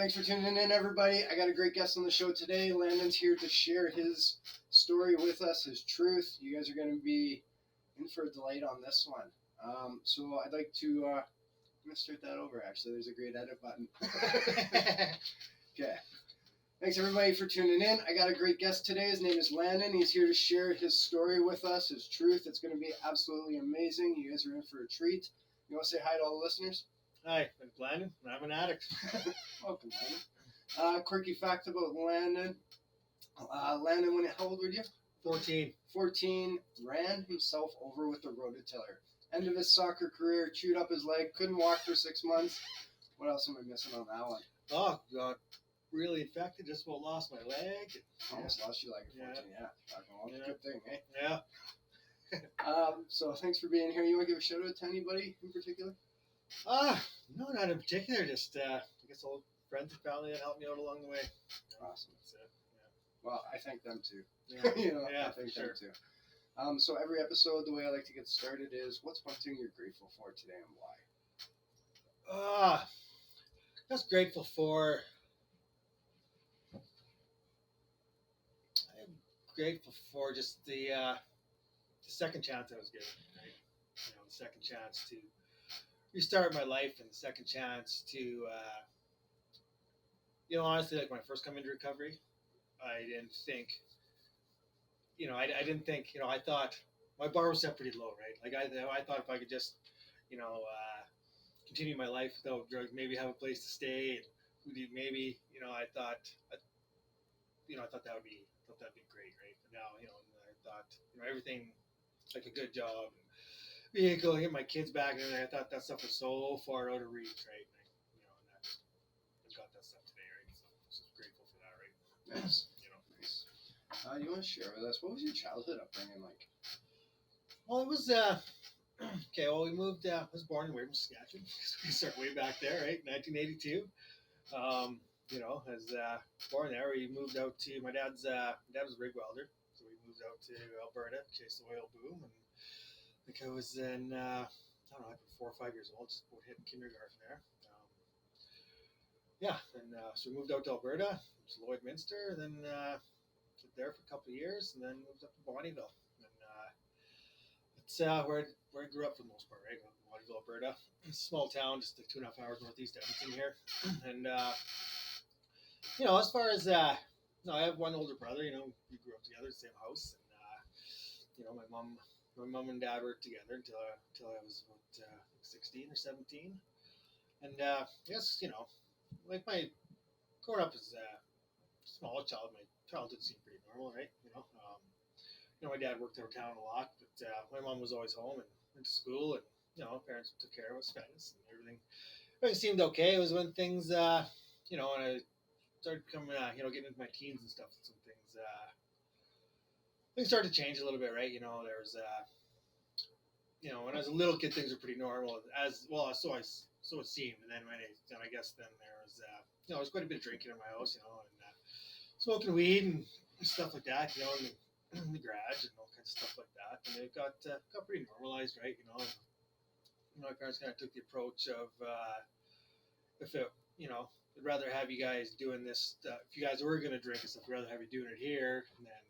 Thanks for tuning in, everybody. I got a great guest on the show today. Landon's here to share his story with us, his truth. You guys are going to be in for a delight on this one. So I'd like to, I'm going to start that over, actually. There's a great edit button. Okay. Thanks, everybody, for tuning in. I got a great guest today. His name is Landon. He's here to share his story with us, his truth. It's going to be absolutely amazing. You guys are in for a treat. You want to say hi to all the listeners? Hi, I'm Landon, and I'm an addict. Welcome, Landon. Quirky fact about Landon. Landon, how old were you? 14. 14, ran himself over with a rototiller. End of his soccer career, chewed up his leg, couldn't walk for 6 months. What else am I missing on that one? Oh, got really infected, just about lost my leg. Almost lost your leg at 14, yeah. Good thing, eh? Yeah. So thanks for being here. You want to give a shout out to anybody in particular? No, not in particular. Just, I guess old friends and family that helped me out along the way. Awesome. That's it. Well, I thank them too. Yeah. I thank them too. So every episode, the way I like to get started is, what's one thing you're grateful for today and why? Just grateful for. I'm grateful for just the second chance I was given. Right? The second chance to restart my life, and the second chance to, honestly, like when I first come into recovery, I didn't think, I thought my bar was set pretty low, right? Like I thought if I could just, continue my life without drugs, maybe have a place to stay, and maybe, I thought that would be great, right? But now, I thought, everything, like a good job, vehicle, get my kids back and everything. I thought that stuff was so far out of reach, right? And I've got that stuff today, right? So I'm just grateful for that, right? Nice. Nice. You want to share with us, what was your childhood upbringing like? Well, it was, okay, well, we moved, I was born in Weymouth, Saskatchewan. We start way back there, right? 1982. I was born there. We moved out to, my dad was a rig welder. So we moved out to Alberta, chased the oil boom, and I think I was in, I don't know, 4 or 5 years old, just about hitting kindergarten there. So we moved out to Alberta, to Lloydminster, and then lived there for a couple of years, and then moved up to Bonnyville. And it's where I grew up for the most part, right? Bonnyville, Alberta. Small town, just like 2.5 hours northeast of Edmonton here. And, as far as, I have one older brother, we grew up together in the same house. And, my mom and dad worked together until I was about 16 or 17. And yes, like my growing up as a small child, my childhood seemed pretty normal, right? My dad worked out of town a lot, but my mom was always home and went to school, and parents took care of us, fed us, and everything seemed okay. It was when things, when I started becoming, getting into my teens and stuff, some things started to change a little bit, right? There was, when I was a little kid, things were pretty normal, as well. So it seemed. And then I guess then there was, there was quite a bit of drinking in my house, and smoking weed and stuff like that, in the garage and all kinds of stuff like that. And it got pretty normalized, right? My parents kind of took the approach of, if it, I'd rather have you guys doing this. If you guys were going to drink and stuff, I'd rather have you doing it here, and then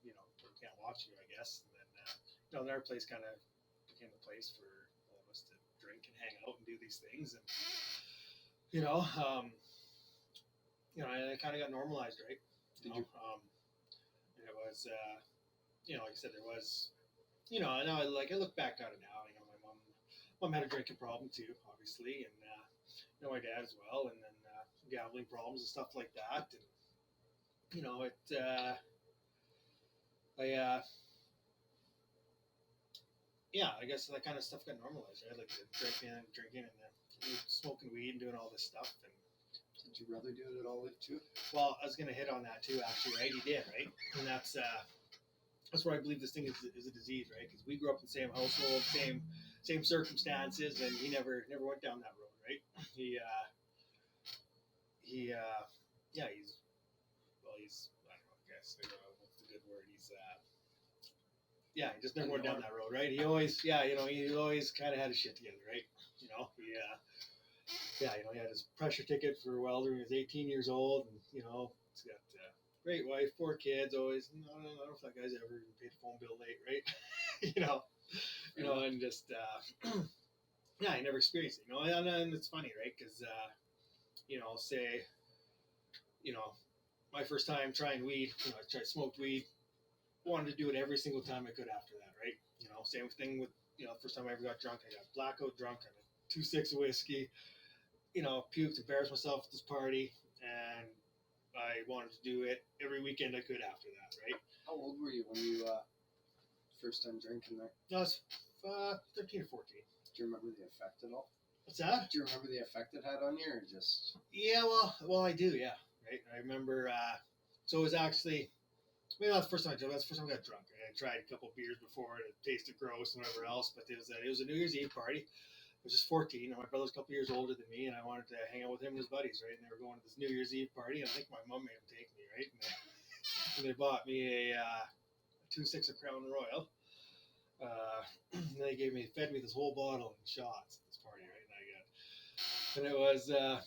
we can't watch you, I guess. And then, our place kind of became the place for all of us to drink and hang out and do these things. And, it kind of got normalized, right? And it was, like I said, there was, and now I look back at it now, my mom had a drinking problem too, obviously. And, my dad as well. And then, gambling problems and stuff like that. And, I guess that kind of stuff got normalized, right? Like the drinking and then smoking weed and doing all this stuff. And did your brother do it at all too? Well, I was going to hit on that too, actually, right? He did, right? And that's where I believe this thing is a disease, right? Because we grew up in the same household, same circumstances, and he never went down that road, right? He's I don't know, what's the good word? He just never went down that road, right? He always, he always kind of had his shit together, right? yeah, he had his pressure ticket for welder when he was 18 years old, and he's got a great wife, 4 kids. Always, I don't know if that guy's ever even paid a phone bill late, right? And just yeah, I never experienced it, and it's funny, right? Because say, my first time trying weed, I smoked weed, wanted to do it every single time I could after that, right? Same thing with, first time I ever got drunk, I got blackout drunk on a 2-6 of whiskey, puked, embarrassed myself at this party, and I wanted to do it every weekend I could after that, right? How old were you when you first time drinking there? I was 13 or 14. Do you remember the effect at all? What's that? Do you remember the effect it had on you, or just? Yeah, well, I do, yeah, right. I remember. So it was actually, maybe not the first time I drank. That's the first time I got drunk. I tried a couple of beers before, and it tasted gross and whatever else. But it was a New Year's Eve party. I was just 14, and my brother's a couple years older than me, and I wanted to hang out with him and his buddies, right? And they were going to this New Year's Eve party, and I think my mom made them take me, right? And they bought me a 2-6 of Crown Royal. And they fed me this whole bottle in shots at this party, right? And it was, I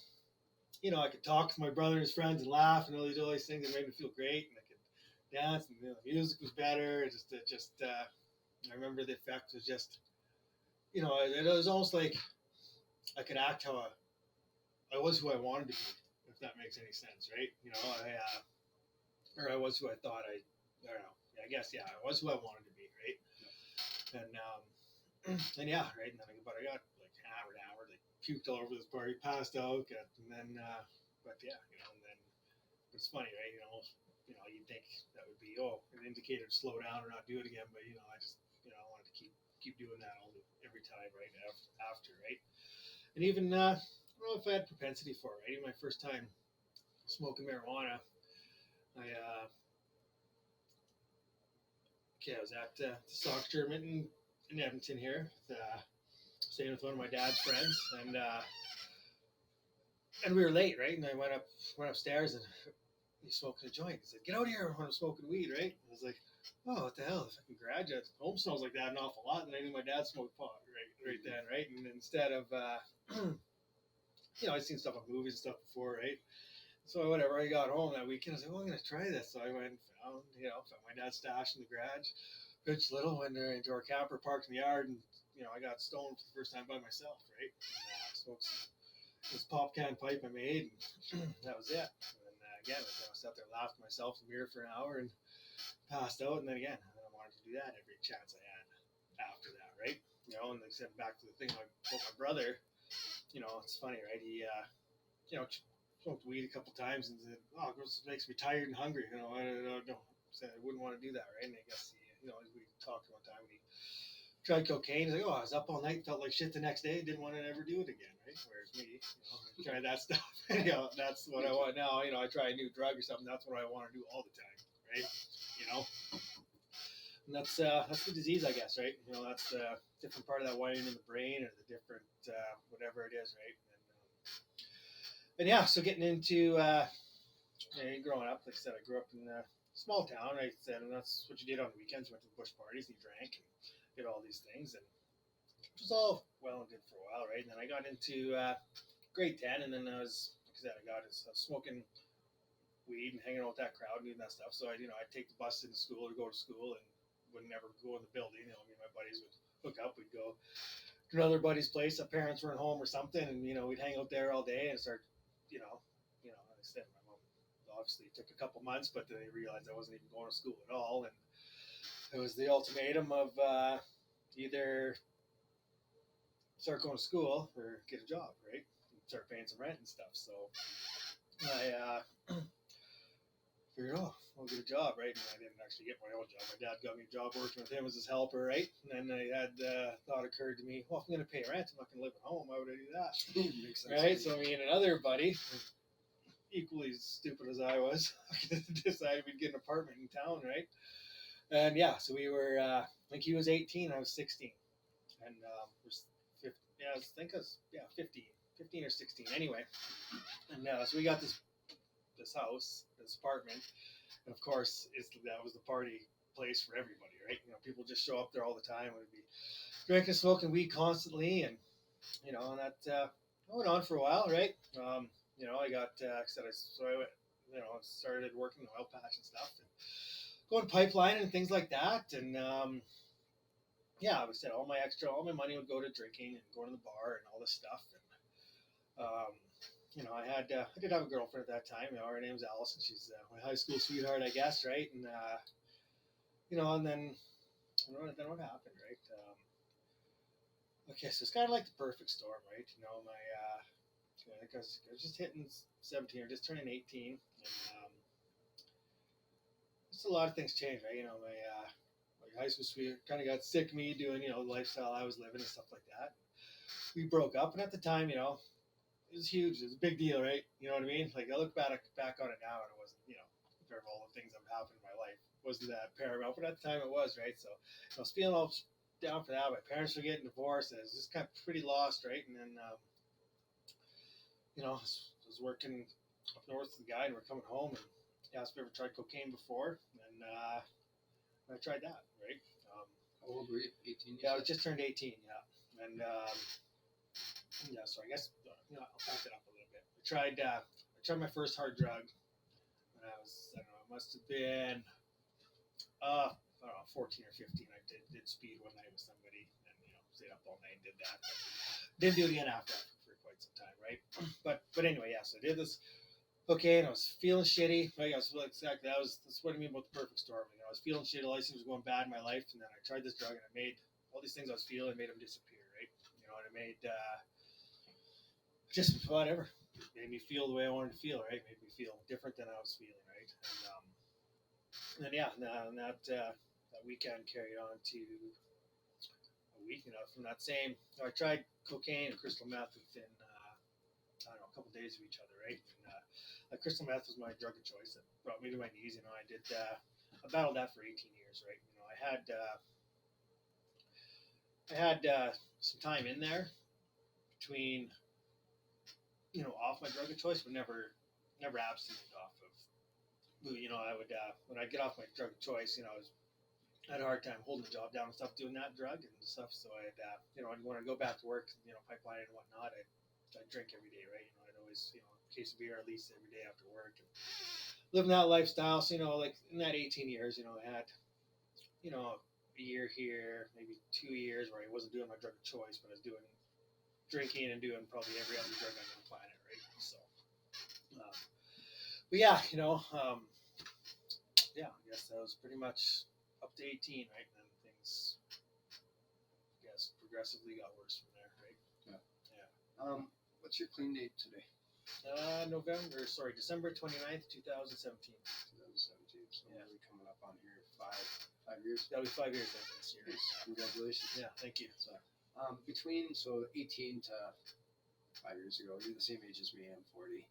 could talk with my brother and his friends and laugh and all these things that made me feel great, and I could dance, and the music was better. I remember the effect was just, it was almost like I could act how I was who I wanted to be, if that makes any sense, right? I was who I thought I don't know. I guess, yeah, I was who I wanted to be, right? And yeah, right. And then I got like hammered, like puked all over this party, passed out, and then, but yeah, and then it's funny, right? You'd think that would be an indicator to slow down or not do it again, but I just I wanted to keep doing that every time, right? After, right? And even I don't know if I had propensity for it, right? Even my first time smoking marijuana, I was at the stock tournament in Edmonton here, staying with one of my dad's friends, and we were late, right? And I went upstairs, and he's smoking a joint. He said, "Get out of here when I'm smoking weed," right? And I was like, "Oh, what the hell? The fucking garage at home smells like that an awful lot." And I knew my dad smoked pot, right then, right? And instead of, I'd seen stuff on movies and stuff before, right? So whatever, I got home that weekend. I was like, "Well, I'm gonna try this." So I went and found my dad's stash in the garage. Pitched little, went into our camper, parked in the yard, and I got stoned for the first time by myself, right? And smoked this pop can pipe I made, and that was it. And again, I sat there, laughed at myself in the mirror for an hour, and passed out. And then again, I wanted to do that every chance I had after that, right? And like I said, back to the thing about my brother. It's funny, right? He smoked weed a couple times and said, "Oh, it makes me tired and hungry." I said I wouldn't want to do that, right? And I guess we talked one time, and he tried cocaine. He's like, "Oh, I was up all night, felt like shit the next day, didn't want to ever do it again," right? Whereas me, try that stuff. That's what I want now. I try a new drug or something. That's what I want to do all the time, right? And that's the disease, I guess, right? That's the different part of that wiring in the brain, or the different whatever it is, right? And yeah, so getting into growing up, like I said, I grew up in a small town, right? And that's what you did on the weekends. You went to the bush parties, and you drank, and did all these things, and it was all well and good for a while, right? And then I got into grade 10, and then I was smoking weed and hanging out with that crowd and doing that stuff. So I'd take the bus into school or go to school, and would never go in the building. Me and my buddies would hook up. We'd go to another buddy's place. Our parents weren't home or something, and we'd hang out there all day and start, like I said, my mom obviously took a couple months, but then they realized I wasn't even going to school at all, and it was the ultimatum of either start going to school or get a job, right? And start paying some rent and stuff. So I figured, I'll get a job, right? And I didn't actually get my own job. My dad got me a job working with him as his helper, right? And then I had thought occurred to me, well, if I'm going to pay rent, I'm not going to live at home. Why would I do that? Makes sense. Right? So me and another buddy, equally stupid as I was, decided we'd get an apartment in town, right? And yeah, so we were, I think he was 18, I was 16. And I think I was 15 or 16 anyway. And so we got this house, this apartment, and of course that was the party place for everybody, right? People just show up there all the time. We'd be drinking, smoking weed constantly, and and that I went on for a while, right? I got I went, started working in oil patch and stuff, and going pipeline and things like that, and I said all my money would go to drinking and going to the bar and all this stuff, and I did have a girlfriend at that time. Her name's Allison. She's my high school sweetheart, I guess, right? And and then what happened, right? Okay, so it's kind of like the perfect storm, right? I think I was just hitting 17 or just turning 18, and just a lot of things changed, right? My high school sweetheart kind of got sick of me doing, the lifestyle I was living and stuff like that. We broke up, and at the time, it was huge. It was a big deal, right? You know what I mean? Like I look back on it now, and it wasn't, compared to all the things that have happened in my life, it wasn't that paramount, but at the time it was, right? So I was feeling all down for that. My parents were getting divorced, and I was just kind of pretty lost, right? And then, I was working up north with the guy, and we're coming home, and he asked if I ever tried cocaine before, and I tried that, right? How old were you? 18? Yeah, I was just turned 18, yeah. And so I guess I'll back it up a little bit. I tried my first hard drug when I was, I don't know, it must have been I don't know, 14 or 15. I did speed one night with somebody, and stayed up all night and did that. But didn't do it again after that for quite some time, right? But anyway, so I did this. Okay, and I was feeling shitty. Like, that's what I mean about the perfect storm. I was feeling shitty. All these things were going bad in my life, and then I tried this drug, and I made all these things I was feeling, made them disappear, right? And I made just whatever. It made me feel the way I wanted to feel, right? It made me feel different than I was feeling, right? And then that weekend carried on to a week. From that same, I tried cocaine and crystal meth within I don't know, a couple days of each other, right? And crystal meth was my drug of choice that brought me to my knees. I battled that for 18 years, right? I had some time in there between, off my drug of choice, but never abstinent off of. I would when I get off my drug of choice, I had a hard time holding the job down and stuff, doing that drug and stuff. So when I go back to work, pipeline and whatnot, I'd drink every day, right? I'd always, a case of beer at least every day after work, and living that lifestyle. So, like in that 18 years, I had, a year here, maybe 2 years where I wasn't doing my drug of choice, but I was doing drinking and doing probably every other drug on the planet, right? So, but yeah, I guess that was pretty much up to 18, right? And then things, I guess, progressively got worse from there, right? Yeah. What's your clean date today? December 29th, 2017. 2017. So we're coming up on here 5 years. That'll be 5 years after this year. Nice. Congratulations. Yeah, thank you. So, between 18 to 5 years ago, you're the same age as me. I'm 40.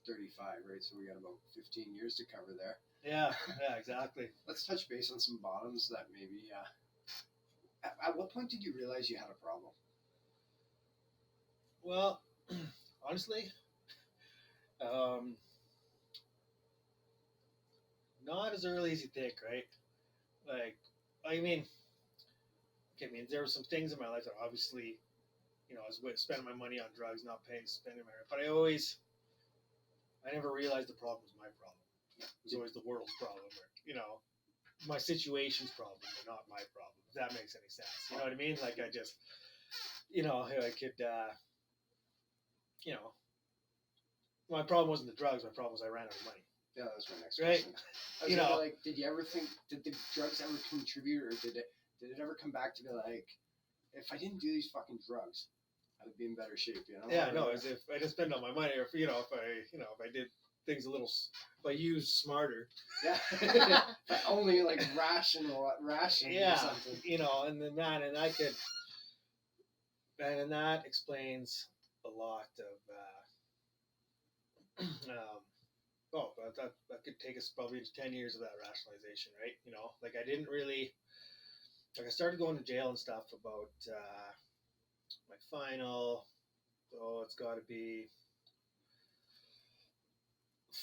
35, right? So we got about 15 years to cover there. Yeah, exactly. Let's touch base on some bottoms that maybe. At what point did you realize you had a problem? Well, honestly, not as early as you think, right? There were some things in my life that obviously, I was spending my money on drugs, not spending my rent. But I never realized the problem was my problem. It was always the world's problem, or, my situation's problem, but not my problem. If that makes any sense. You know what I mean? Like I just, I could, my problem wasn't the drugs. My problem was I ran out of money. Yeah, that's my next right? question. Did you ever think, did the drugs ever contribute, or did it ever come back to be like, if I didn't do these fucking drugs, I'd be in better shape, Yeah, no, as if I didn't spend all my money, or if I did things if I used smarter. Yeah. Only like rational yeah, or something. And then that explains a lot of but that could take us probably 10 years of that rationalization, right? I didn't really, I started going to jail and stuff about my final, it's got to be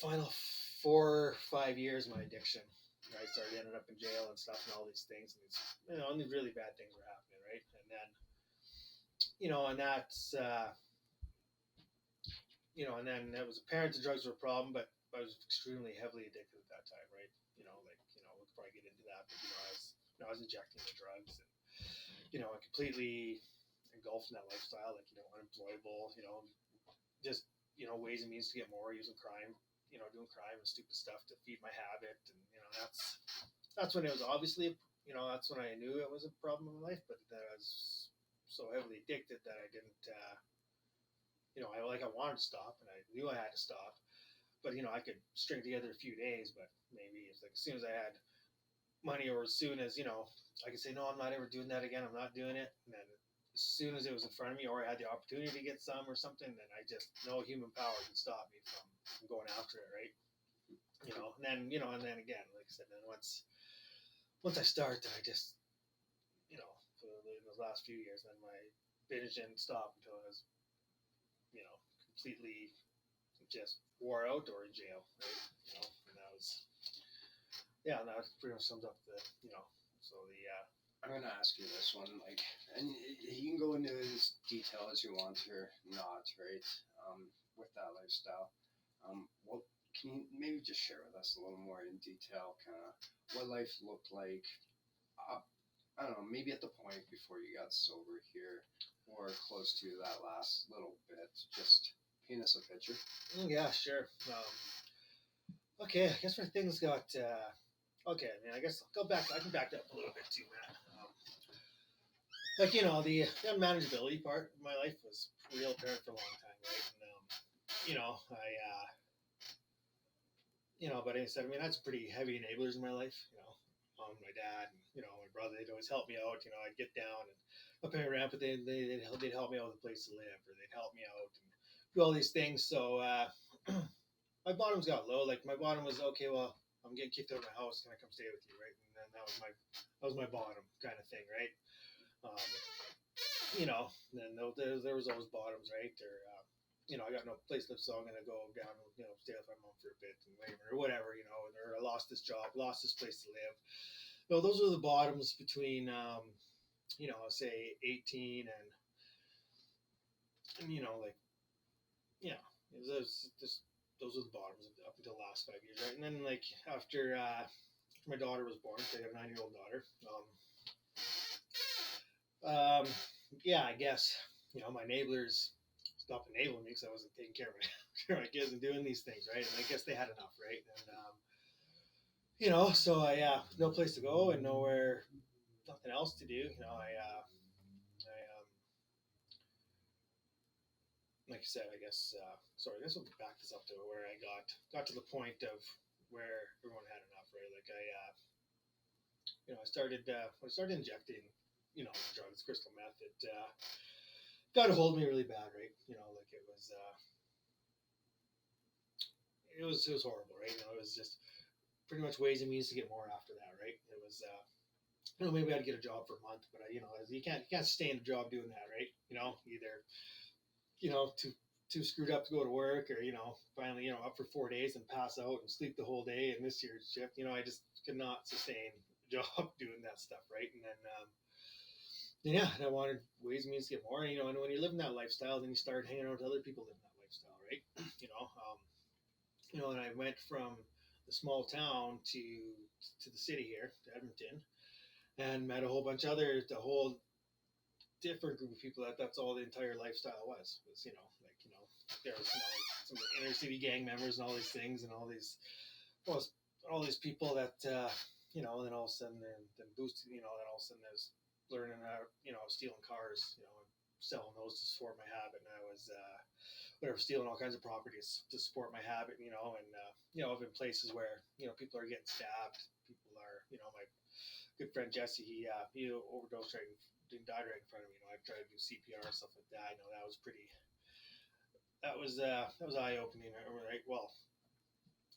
final 4 or 5 years of my addiction. I started ending up in jail and stuff and all these things, and these really bad things were happening, right? And then and that's, and then it was apparent the drugs were a problem, but I was extremely heavily addicted at that time, right? We could probably get into that, but I was injecting the drugs, and I completely engulfed in that lifestyle, like unemployable, just ways and means to get more, using crime, doing crime and stupid stuff to feed my habit, and that's when it was obviously, that's when I knew it was a problem in my life, but that I was so heavily addicted that I didn't, I wanted to stop, and I knew I had to stop, but I could string together a few days, but maybe it's like as soon as I had money, or as soon as I could say no, I'm not ever doing that again. I'm not doing it. And then as soon as it was in front of me, or I had the opportunity to get some or something, then I just no human power can stop me from going after it, right? And then again, like I said, then once I start, then I just for those last few years, then my binge didn't stop until I was completely just wore out or in jail, right? And that was and that pretty much sums up the so the I'm gonna ask you this one, like, and you can go into as detail as you want or not, right? With that lifestyle, what can you maybe just share with us a little more in detail, kind of what life looked like? I don't know, maybe at the point before you got sober here, or close to that last little bit. Just paint us a picture. Yeah, sure. Okay, I guess where things got. Okay, I mean, I guess I'll go back. I can back that up a little bit too, man. The unmanageability part of my life was real apparent for a long time, right? And but like I said, I mean, that's pretty heavy enablers in my life. My dad, and my brother, they'd always help me out. I'd get down and up pay rent, but they'd help me out with a place to live, or they'd help me out and do all these things. So my bottoms got low. Like my bottom was okay. Well, I'm getting kicked out of my house. Can I come stay with you, right? And then that was my bottom kind of thing, right? Then there was always bottoms, right? Or I got no place to live, so I'm gonna go down and stay with my mom for a bit and or whatever, or I lost this job, lost this place to live. Those were the bottoms between say 18 and like it was just those were the bottoms up until the last 5 years, right? And then like after my daughter was born, so I have a 9-year-old daughter. I guess my neighbors stopped enabling me because I wasn't taking care of my kids and doing these things, right? And I guess they had enough, right? And so I no place to go and nowhere, nothing else to do. Like I said, I guess I guess we'll back this up to where I got to the point of where everyone had enough, right? Like I started when I started injecting drugs, crystal meth. It got a hold of me really bad, right? Like it was horrible, right? It was just pretty much ways and means to get more after that, right? It was maybe I'd get a job for a month, but you can't sustain a job doing that, right? Either too screwed up to go to work, or finally up for 4 days and pass out and sleep the whole day and miss your shift. I just could not sustain a job doing that stuff, right? And then and I wanted ways and means to get more. And when you live in that lifestyle, then you start hanging out with other people living that lifestyle, right? And I went from the small town to the city here, to Edmonton, and met a whole bunch of a whole different group of people. That's all the entire lifestyle was there was some inner city gang members and all these things and all these people that then all of a sudden then boosted, then all of a sudden I was learning how stealing cars, selling those to support my habit, and I was stealing all kinds of properties to support my habit, and I've been places where people are getting stabbed, people are my good friend Jesse, he overdosed right and died right in front of me. I tried to do CPR and stuff like that. That was pretty. That was eye opening, right? Well,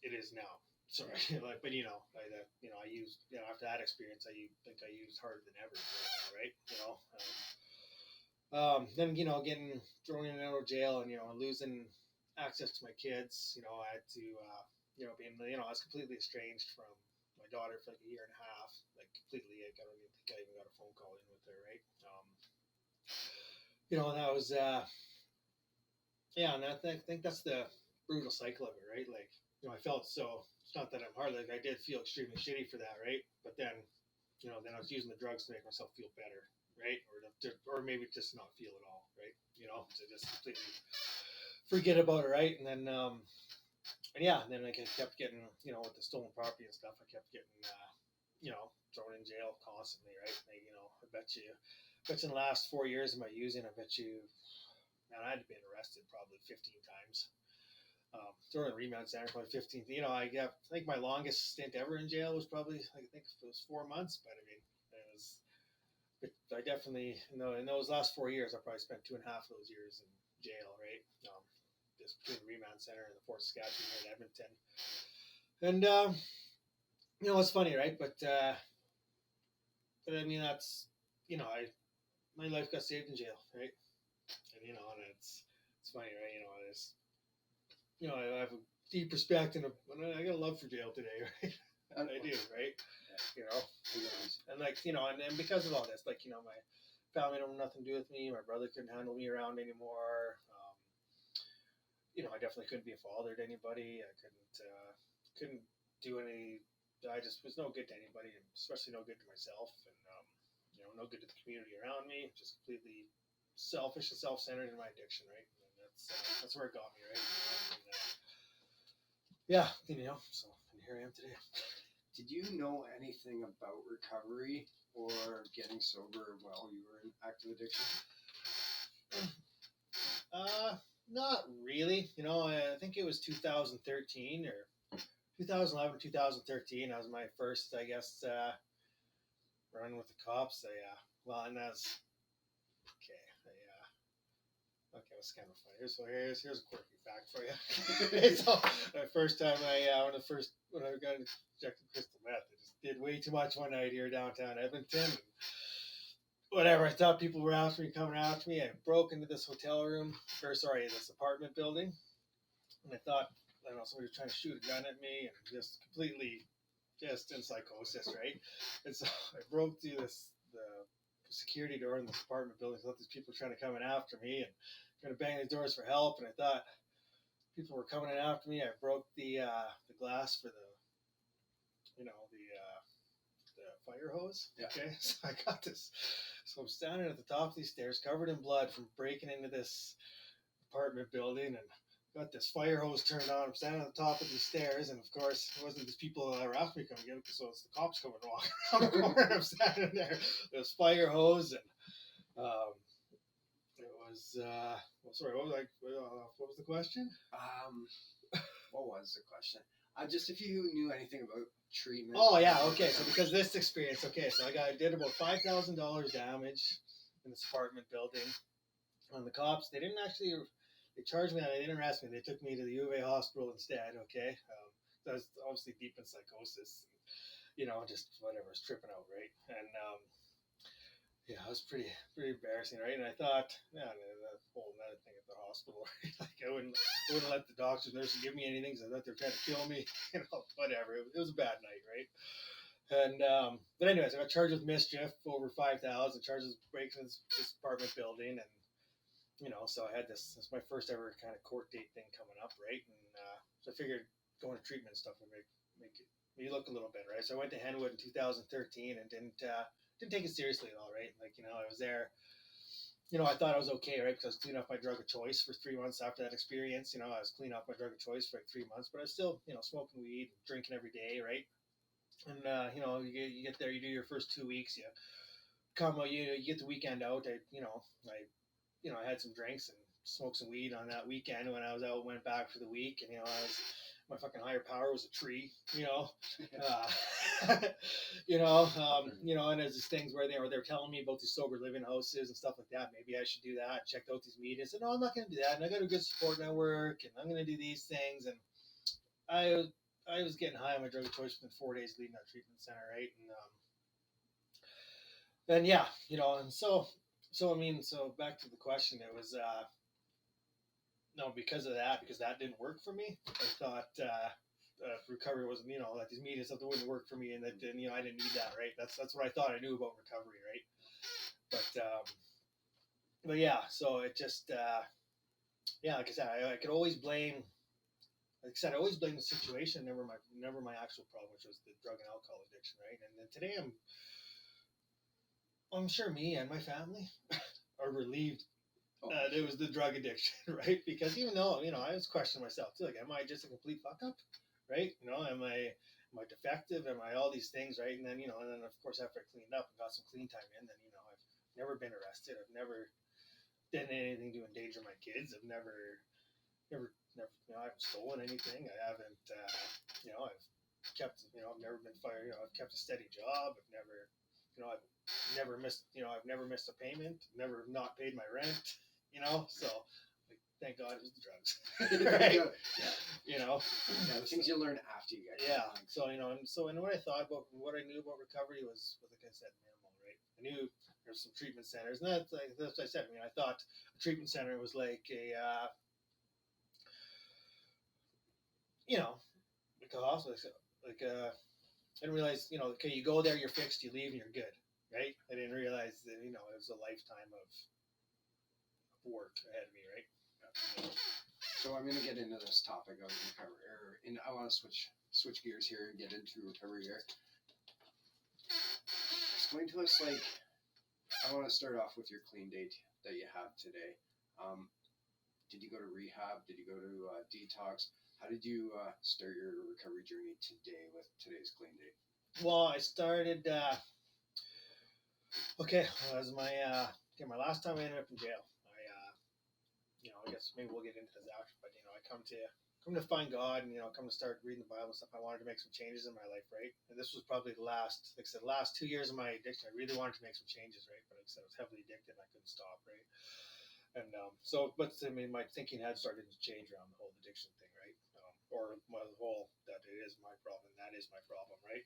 it is now. Sorry, but I used after that experience, I think I used harder than ever, right? Then getting thrown in and out of jail and losing access to my kids. I had to I was completely estranged from my daughter for like a year and a half, like completely. I don't even think I even got a phone call in with her, right? and that was, and I think that's the brutal cycle of it, right? Like, I felt so, it's not that I'm hard, like, I did feel extremely shitty for that, right? But then, then I was using the drugs to make myself feel better, right? Or maybe just not feel at all, right? To just completely forget about it, right? And then, and then I kept getting, with the stolen property and stuff, I kept getting, thrown in jail constantly, right? Like, I bet you in the last 4 years of my using, I bet you, man, I had been arrested probably 15 times. Thrown in remand center probably 15. I think my longest stint ever in jail was probably, I think it was 4 months, but I mean, I definitely, in those last 4 years, I probably spent 2.5 of those years in jail, right? Just between the remand center and the Fort Saskatchewan here in Edmonton. And, it's funny, right? But I mean, that's, my life got saved in jail, right? And, and it's funny, right? I have a deep respect and I got a love for jail today, right? And I do, right? And like, and because of all this, like, my family don't have nothing to do with me. My brother couldn't handle me around anymore. I definitely couldn't be a father to anybody. I couldn't do any. I just was no good to anybody, and especially no good to myself, and no good to the community around me. Just completely selfish and self-centered in my addiction, right? And that's where it got me, right? So and here I am today. Did you know anything about recovery or getting sober while you were in active addiction? Not really. I think it was 2013 or 2011, 2013. That was my first, I guess, run with the cops. And that's okay. Okay, it's kind of funny. Here's a quirky fact for you. So, the first time when I got injected crystal meth, I just did way too much one night here downtown Edmonton. Whatever, I thought people were coming after me. I broke into this this apartment building, and I thought, somebody was trying to shoot a gun at me, and just completely, just in psychosis, right? And so I broke through the security door in this apartment building. I thought these people were trying to come in after me and trying to bang the doors for help, and I thought people were coming in after me. I broke the glass for the fire hose. Yeah. Okay, so I got this. So I'm standing at the top of these stairs, covered in blood from breaking into this apartment building, and got this fire hose turned on. I'm standing at the top of these stairs, and of course, it wasn't these people that were after me coming in, so it's the cops coming walking around the corner. I'm standing there. There's fire hose, and it was. Sorry, what was the question? What was the question? Just if you knew anything about treatment. Oh yeah, okay. So because this experience, so I did about $5,000 damage in this apartment building. On the cops, they charged me on it. They didn't arrest me. They took me to the U of A hospital instead. Okay, I was obviously deep in psychosis. Just whatever, I was tripping out, right? And it was pretty embarrassing, right? And I thought, that whole another thing at the hospital, right? Like I wouldn't let the doctors, nurses give me anything because I thought they were trying to kill me. Whatever. It was a bad night, right? And but anyways, I got charged with mischief over $5,000. Charged with breaking this apartment building, and so I had this. This is my first ever kind of court date thing coming up, right? And so I figured going to treatment and stuff would make me look a little better, right? So I went to Henwood in 2013 and didn't take it seriously at all, right? Like I was there. I thought I was okay, right? Because I was clean off my drug of choice for 3 months after that experience. I was clean off my drug of choice for like 3 months, but I was still, smoking weed, drinking every day, right? And you get there, you do your first 2 weeks, you get the weekend out. I had some drinks and smoked some weed on that weekend. When I was out, went back for the week, and my fucking higher power was a tree, and there's these things where they're telling me about these sober living houses and stuff like that. Maybe I should do that. Checked out these meetings. Said, no, I'm not going to do that. And I got a good support network, and I'm going to do these things. And I was getting high on my drug of choice within 4 days leaving that treatment center, right? So back to the question, it was, because that didn't work for me. I thought recovery wasn't, that these media stuff that wouldn't work for me, and that I didn't need that, right? That's what I thought I knew about recovery, right? But but yeah, so it just like I said, I could always blame. Like I said, I always blame the situation, never my actual problem, which was the drug and alcohol addiction, right? And then today, I'm sure me and my family are relieved that it was the drug addiction, right? Because even though I was questioning myself too, like, am I just a complete fuck up, right? Am I defective? Am I all these things, right? And then and then of course after I cleaned up and got some clean time in, then I've never been arrested. I've never done anything to endanger my kids. I've never, I haven't stolen anything. I haven't, I've kept, I've never been fired. I've kept a steady job. I've never missed, I've never missed a payment. Never not paid my rent. So like, thank God it was the drugs, right? Yeah, the things you learn after you get. Yeah. So and what I thought about, what I knew about recovery was like I said, minimal, right? I knew there's some treatment centers, and that's what I said. I thought a treatment center was like a like a hospital, I didn't realize, okay, you go there, you're fixed, you leave, and you're good, right? I didn't realize that, it was a lifetime of work ahead of me, right? Yeah. So I'm going to get into this topic of recovery, and I want to switch gears here and get into recovery here. Explain to us, like, I want to start off with your clean date that you have today. Did you go to rehab? Did you go to detox? How did you start your recovery journey today with today's clean date? Well, I started. Okay, well, that was my last time I ended up in jail. I guess maybe we'll get into this after, but I come to find God, and come to start reading the Bible and stuff. I wanted to make some changes in my life, right? And this was probably the last 2 years of my addiction. I really wanted to make some changes, right? But like I said, I was heavily addicted, and I couldn't stop, right? And my thinking had started to change around the whole addiction thing, right? Or the whole that it is my problem, that is my problem, right?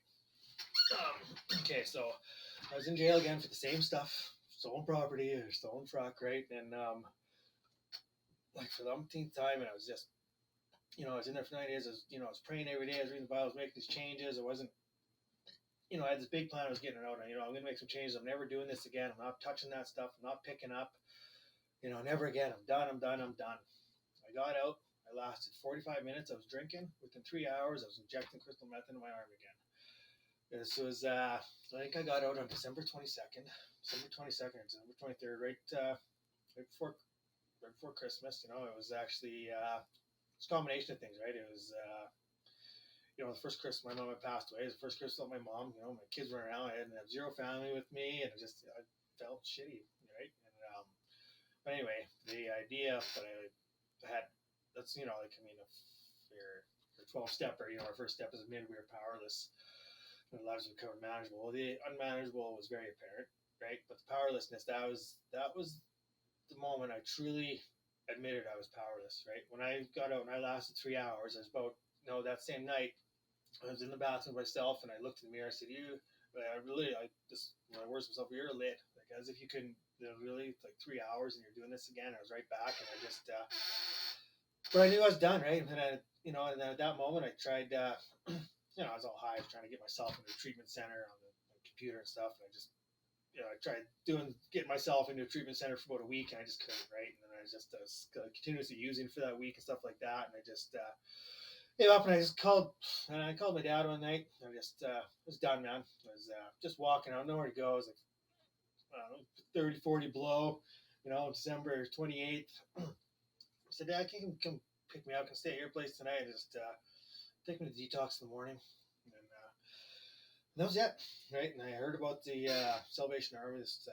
Okay, so I was in jail again for the same stuff, stolen property or stolen truck, right? And like for the umpteenth time, and I was just, I was in there for 9 days. I was praying every day. I was reading the Bible, I was making these changes. I wasn't, I had this big plan. I was getting it out. And, I'm going to make some changes. I'm never doing this again. I'm not touching that stuff. I'm not picking up. Never again. I'm done. I got out. I lasted 45 minutes. I was drinking. Within 3 hours, I was injecting crystal meth into my arm again. This was, I think I got out on December 22nd, December 23rd, right before Christmas. It was actually, it's a combination of things, right? It was, the first Christmas my mom had passed away. It was the first Christmas without my mom. My kids were around. I didn't have zero family with me, and I felt shitty, right? And but anyway, the idea that I had, that's if you're a 12-stepper, our first step is admit we were powerless. And lives become manageable. Well, the unmanageable was very apparent, right? But the powerlessness, that was the moment I truly admitted I was powerless, right? When I got out and I lasted 3 hours, I was about, that same night, I was in the bathroom myself, and I looked in the mirror. I said, when I words myself, you're lit. Like, as if you couldn't, really, it's like 3 hours and you're doing this again. I was right back, and I just, but I knew I was done, right? And then, and then at that moment, I tried, I was all high. I was trying to get myself into a treatment center on the computer and stuff. And I just, I tried getting myself into a treatment center for about a week, and I just couldn't, right? And then I just was continuously using for that week and stuff like that. And I just gave up, and I called my dad one night. I just was done, man. I was just walking. I don't know where to go. It was like 30, 40 below, December 28th. I said, Dad, can you come pick me up? Can stay at your place tonight? And just take me to detox in the morning. And that was it, right? And I heard about the Salvation Army, this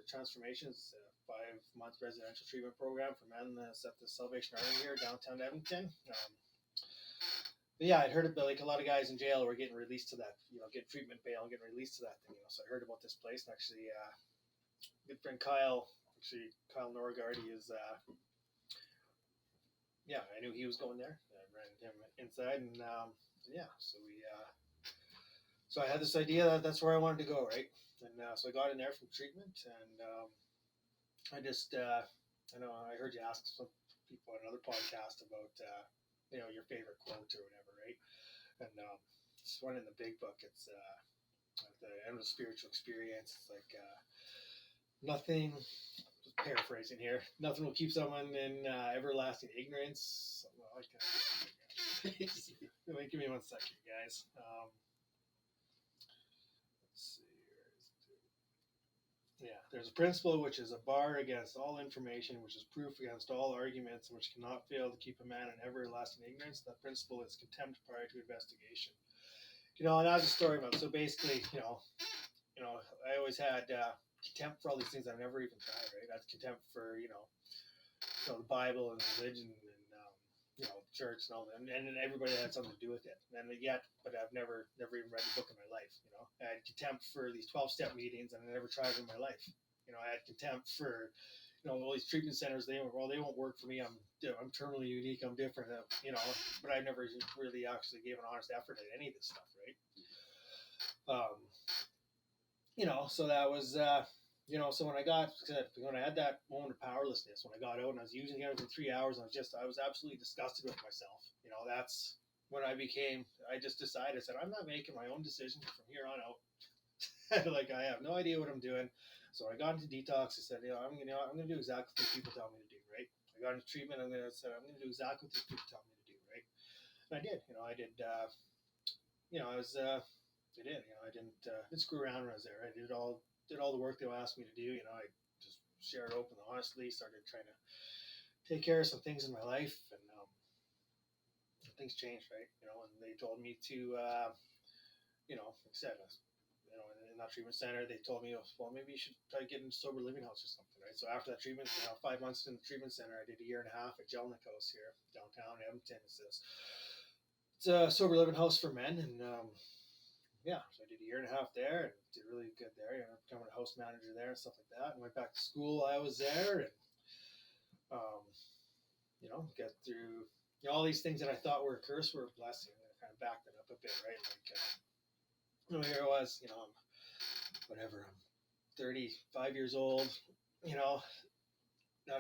transformations, 5-month residential treatment program for men that's at the Salvation Army here downtown Edmonton. But yeah, I'd heard about, like, a lot of guys in jail were getting released to that, getting treatment bail and getting released to that thing. So I heard about this place, and actually, good friend Kyle Norgard, he is, I knew he was going there. I ran him inside, and so I had this idea that that's where I wanted to go, right? And so I got in there from treatment, and I just, I know I heard you ask some people on another podcast about, your favorite quote or whatever, right? And this one in the big book, it's at the end of the spiritual experience. It's like nothing. paraphrasing here. Nothing will keep someone in everlasting ignorance. Well, give me 1 second, guys. Let's see. Yeah, there's a principle which is a bar against all information, which is proof against all arguments, and which cannot fail to keep a man in everlasting ignorance. That principle is contempt prior to investigation. And that's a story about. So basically, I always had contempt for all these things I've never even tried. Right, that's contempt for the Bible and religion and church and all that, and everybody that had something to do with it. And but I've never even read a book in my life. I had contempt for these 12-step meetings, and I never tried them in my life. I had contempt for all these treatment centers. They won't work for me. I'm terminally unique. I'm different. But I never really actually gave an honest effort at any of this stuff, right? So that was. So when I had that moment of powerlessness, when I got out and I was using it for 3 hours, I was absolutely disgusted with myself. That's when I just decided, I said, I'm not making my own decisions from here on out. Like, I have no idea what I'm doing. So I got into detox. I said, I'm going to do exactly what people tell me to do, right? I got into treatment, and then I said, I'm going to do exactly what these people tell me to do, right? And I did. I did. I didn't screw around when I was there. I did all the work they asked me to do. I just shared open and honestly, started trying to take care of some things in my life, and things changed, right? And they told me to, like I said, in that treatment center, they told me, well, maybe you should try to get into sober living house or something, right? So after that treatment, 5 months in the treatment center, I did 1.5 years at Jellicoe House here, downtown Edmonton. It's a sober living house for men, and so I did 1.5 years there, and did really good there. Becoming a house manager there and stuff like that. And went back to school. I was there, and got through all these things that I thought were a curse were a blessing. And I kind of backed it up a bit, right? Like, here I was, I'm 35 years old, not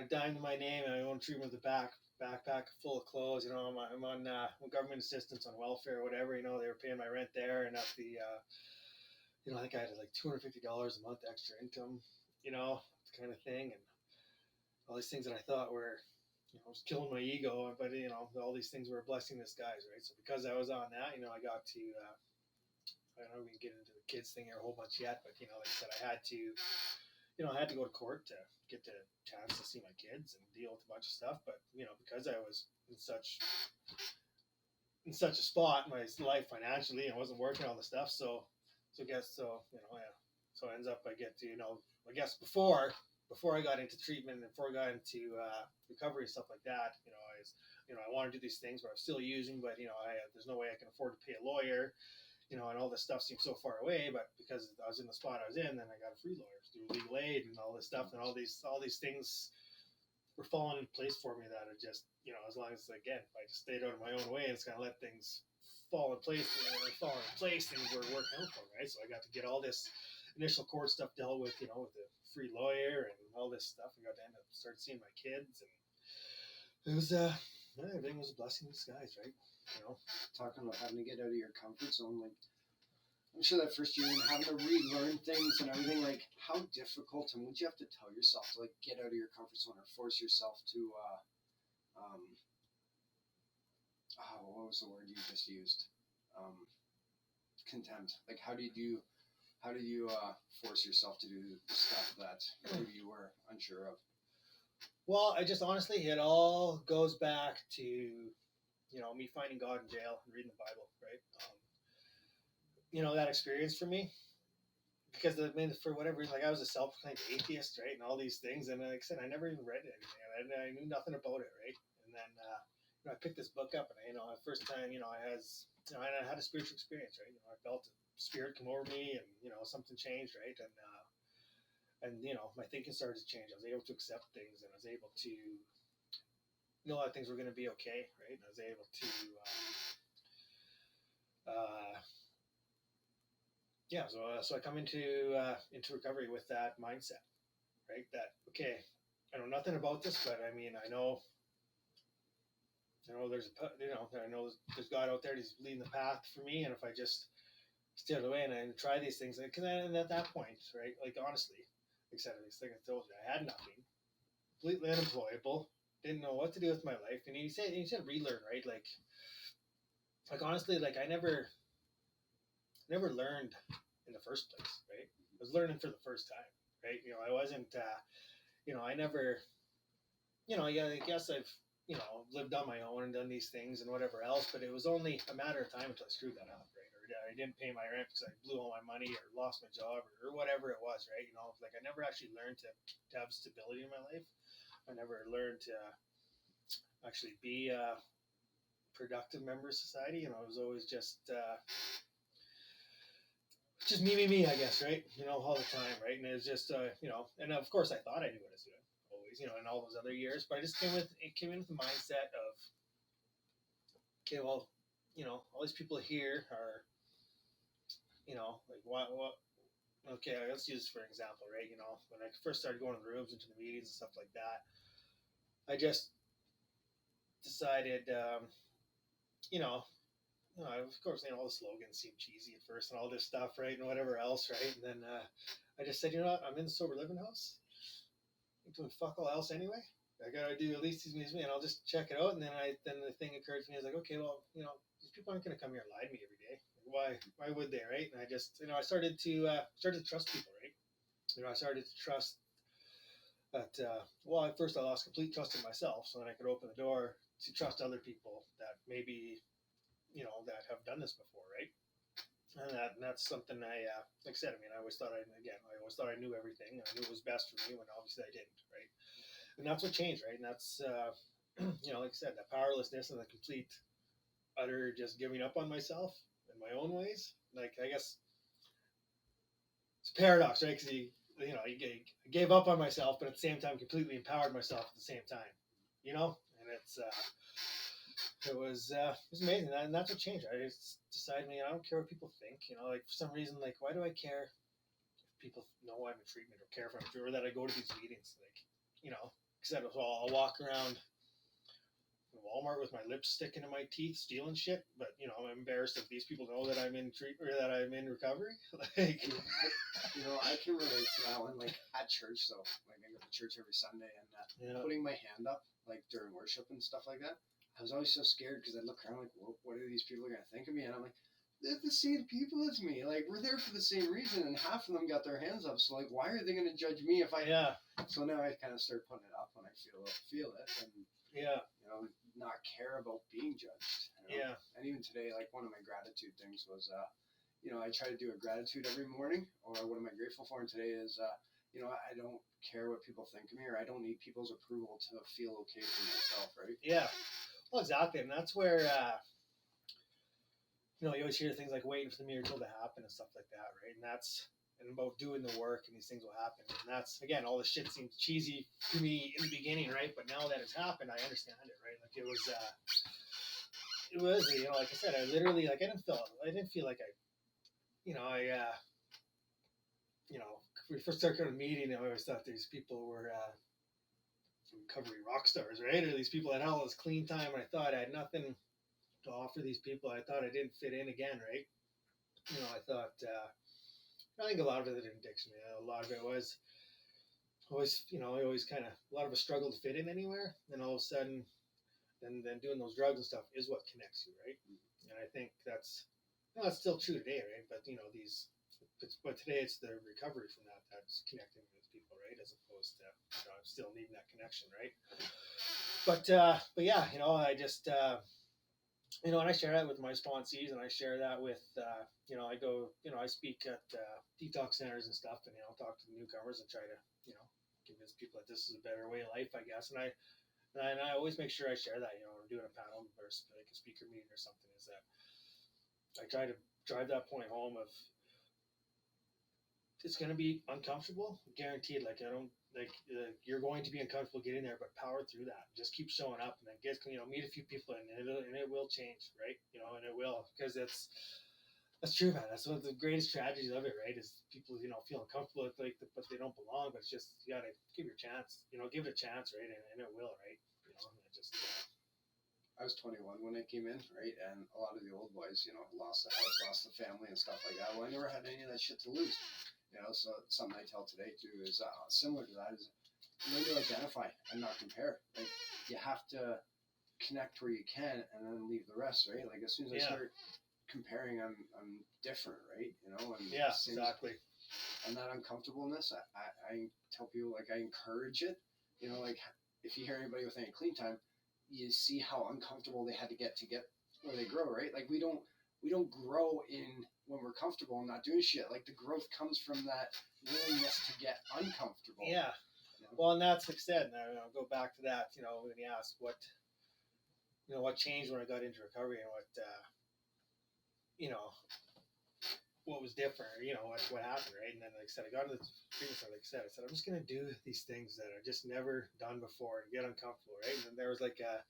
a dime to my name, and I own treatment with a backpack full of clothes. I'm on government assistance on welfare or whatever. They were paying my rent there, and at the I think I had like $250 a month extra income, kind of thing, and all these things that I thought were, was killing my ego, but all these things were a blessing in disguise, right? So because I was on that, I got to, I don't know if we can get into the kids thing here a whole bunch yet, but like I said, I had to go to court to get the chance to see my kids and deal with a bunch of stuff. But because I was in such a spot in my life financially, and I wasn't working all the stuff, so it ends up I get to I guess before I got into treatment and before I got into recovery and stuff like that, I want to do these things, but I'm still using, but there's no way I can afford to pay a lawyer. And all this stuff seems so far away, but because I was in the spot I was in, then I got a free lawyer through legal aid and all this stuff, and all these things were falling in place for me that are just, as long as, again, if I just stayed out of my own way and just kind of let things fall in place, things were working out for me, right? So I got to get all this initial court stuff dealt with, with a free lawyer and all this stuff. I got to end up start seeing my kids, and it was, everything was a blessing in disguise, right? Talking about having to get out of your comfort zone, like, I'm sure that first year and having to relearn things and everything, like, how difficult, and would you have to tell yourself to, like, get out of your comfort zone or force yourself to, what was the word you just used? Contempt. Like, how did you force yourself to do the stuff that maybe you were unsure of? Well, I just honestly, it all goes back to, me finding God in jail and reading the Bible, right? That experience for me, because for whatever reason, like, I was a self-proclaimed atheist, right, and all these things, and like I said, I never even read anything, and I knew nothing about it, right? And then I picked this book up, and the first time, I had a spiritual experience, right? I felt a spirit come over me, and something changed, right? And my thinking started to change. I was able to accept things, and I was able to know that things were going to be okay, right? And I was able to so I come into recovery with that mindset, right? That, okay, I know nothing about this, but I know there's God out there. He's leading the path for me, and if I just stay out of the way and try these things, because at that point, right, like, honestly, like I said, these things I told you, I had nothing, completely unemployable, didn't know what to do with my life. And he said relearn, right? Like honestly, like I never learned in the first place, right? I was learning for the first time, right? I wasn't, I never, yeah, I guess I've, lived on my own and done these things and whatever else, but it was only a matter of time until I screwed that up, right? Or I didn't pay my rent because I blew all my money or lost my job or whatever it was, right? Like I never actually learned to have stability in my life. I never learned to actually be a productive member of society. It was always just me, I guess, right? All the time, right? And it was just, and of course I thought I knew what I was doing always, in all those other years, but I just came in with the mindset of, okay, well, all these people here are, like what, okay, let's use this for an example, right? When I first started going to the rooms, into the meetings and stuff like that, I just decided, of course, all the slogans seemed cheesy at first and all this stuff, right? And whatever else, right? And then I just said, what? I'm in the sober living house. I'm doing fuck all else anyway. I gotta do at least these meetings, and I'll just check it out. And then the thing occurred to me. I was like, okay, well, these people aren't gonna come here and lie to me every day. Why would they, right? And I just, I started to trust people, right? I started to trust that. Well, at first I lost complete trust in myself, so then I could open the door to trust other people that maybe, that have done this before, right? And that's something like I said, I always thought I knew everything. I knew it was best for me when obviously I didn't, right? And that's what changed, right? And that's, like I said, the powerlessness and the complete, utter just giving up on myself in my own ways. Like, I guess it's a paradox, right? Because I gave up on myself, but at the same time, completely empowered myself at the same time, and it was amazing, and that's what changed. I just decided, I don't care what people think. Like for some reason, like why do I care if people know I'm in treatment or care if I'm or that I go to these meetings? Like, because I'll walk around Walmart with my lips sticking to my teeth, stealing shit. But I'm embarrassed if these people know that I'm in treatment or that I'm in recovery. Like, I can relate to that one. Like at church, though, like I go to church every Sunday, and putting my hand up like during worship and stuff like that. I was always so scared because I look around like, what are these people gonna think of me? And I'm like, they're the same people as me. Like we're there for the same reason, and half of them got their hands up. So like, why are they gonna judge me if I? Yeah. So now I kind of start putting it up when I feel it, and not care about being judged. Yeah. And even today, like one of my gratitude things was, I try to do a gratitude every morning, or what am I grateful for? And today is, I don't care what people think of me, or I don't need people's approval to feel okay for myself, right? Yeah. Well, exactly, and that's where you always hear things like waiting for the miracle to happen and stuff like that, right? And that's about doing the work, and these things will happen. And that's, again, all this shit seems cheesy to me in the beginning, right? But now that it's happened, I understand it, right? Like it was, like I said, I literally, like I didn't feel like when we first started going to meeting, I always thought these people were recovery rock stars, right? Or these people had all this clean time, and I thought I had nothing to offer these people. I thought I didn't fit in again, right? I thought, I think a lot of it was addiction. A lot of it was always, I always kind of, a lot of a struggle to fit in anywhere. And all of a sudden, then doing those drugs and stuff is what connects you, right? And I think that's still true today, right? But, but today it's the recovery from that's connecting with people, right? As opposed to, still needing that connection, right? But yeah, I just, and I share that with my sponsees, and I share that with, I go, I speak at detox centers and stuff, and, talk to the newcomers and try to, convince people that this is a better way of life, I guess. And I always make sure I share that, I'm doing a panel or like a speaker meeting or something, is that I try to drive that point home of, it's going to be uncomfortable, guaranteed. Like you're going to be uncomfortable getting there, but power through that. Just keep showing up, and then meet a few people, and it will change, right? And it will, because that's true, man. That's one of the greatest tragedies of it, right? Is people feel uncomfortable, but they don't belong. But it's just, you gotta give your chance, give it a chance, right? And it will, right? I was 21 when I came in, right? And a lot of the old boys, lost the house, lost the family and stuff like that. Well, I never had any of that shit to lose. So something I tell today too is similar to that is, learn to identify and not compare. Like, you have to connect where you can and then leave the rest, right? Like, as soon as I start comparing, I'm different, right? You know, and exactly. And that uncomfortableness, I tell people, like, I encourage it. You know, like, if you hear anybody with any clean time, you see how uncomfortable they had to get where they grow, right? Like, we don't grow in when we're comfortable and not doing shit. Like, the growth comes from that willingness to get uncomfortable. Yeah. You know? Well, and that's like I said, and I'll go back to that, you know, when you asked what changed when I got into recovery and what, you know, what was different, you know, what happened, right? And then, like I said, I got into the treatment center, like I said, I'm just going to do these things that I've just never done before and get uncomfortable, right? And then there was like it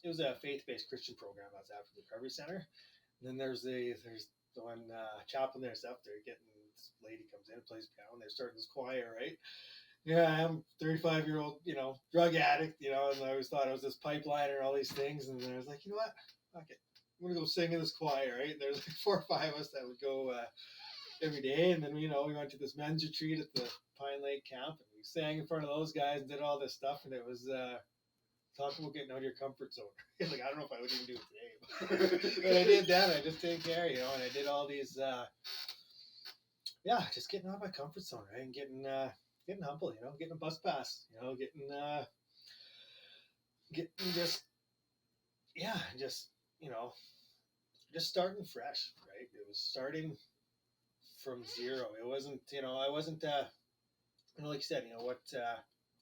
was a faith-based Christian program I was at for the recovery center. And then there's the one chaplain there's up there getting, this lady comes in and plays piano, and they're starting this choir, right? Yeah, I'm 35-year-old, you know, drug addict, you know, and I always thought I was this pipeliner and all these things. And then I was like, you know what? Fuck it. I'm going to go sing in this choir, right? And there's like 4 or 5 of us that would go every day. And then, you know, we went to this men's retreat at the Pine Lake camp, and we sang in front of those guys and did all this stuff. And it was talking about getting out of your comfort zone. Like, I don't know if I would even do it today. But I did that. I just didn't care, you know, and I did all these, just getting out of my comfort zone, right? And getting humble, you know, getting a bus pass, you know, getting just, you know, just starting fresh, right? It was starting from zero. It wasn't, you know, I wasn't, you know, like you said, you know, what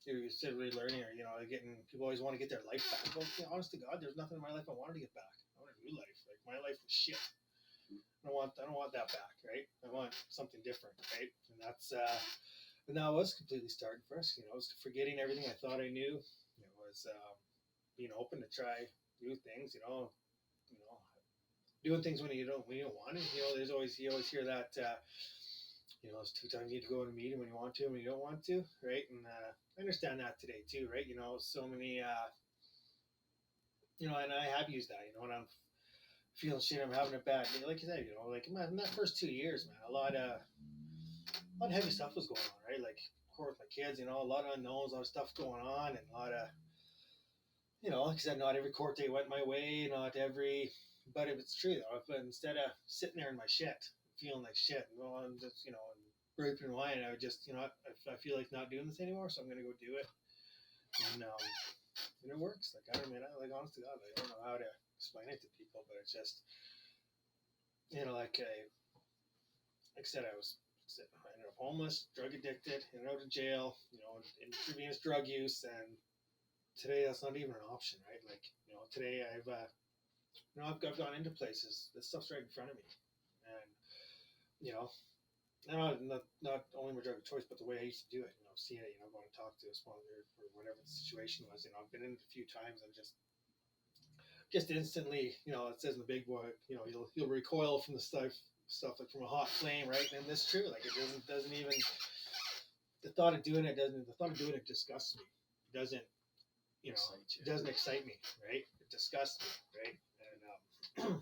you said, really learning, or, you know, getting, people always want to get their life back. Well, you know, honest to God, there's nothing in my life I wanted to get back. I want a new life. Like, my life was shit. I don't want that back, right? I want something different, right? And that's, but now I was completely starting fresh. You know, I was forgetting everything I thought I knew. It was being open to try new things. You know, doing things when you don't want it. You know, you always hear that. You know, it's 2 times you need to go in a meeting when you want to and when you don't want to, right? And I understand that today too, right? You know, so many. You know, and I have used that. You know, when I'm feeling shit, I'm having it bad. Like you said, you know, like in that first 2 years, man, a lot of heavy stuff was going on, right? Like, of course, with my kids, you know, a lot of unknowns, a lot of stuff going on, and a lot of, you know, like I said, not every court date went my way, but if it's true, though, but instead of sitting there in my shit, feeling like shit, and going, just, you know, and raping and whining, I would just, you know, I feel like not doing this anymore, so I'm going to go do it. And it works. Like, I don't mean, like, honest to God, I don't know how to explain it to people, but it's just, you know, like I said, I ended up homeless, drug addicted, in and out of jail, you know, intravenous drug use, and today that's not even an option, right? Like, you know, today I've gone into places, this stuff's right in front of me, and, you know, not only my drug of choice, but the way I used to do it, you know, seeing it, you know, going to talk to a sponsor or whatever the situation was, you know, I've been in it a few times and just instantly, you know, it says in the big book, you know, you'll recoil from the stuff like from a hot flame, right? And that's true. Like, it doesn't even, the thought of doing it disgusts me. It doesn't, you know, it doesn't excite me, right? It disgusts me, right? And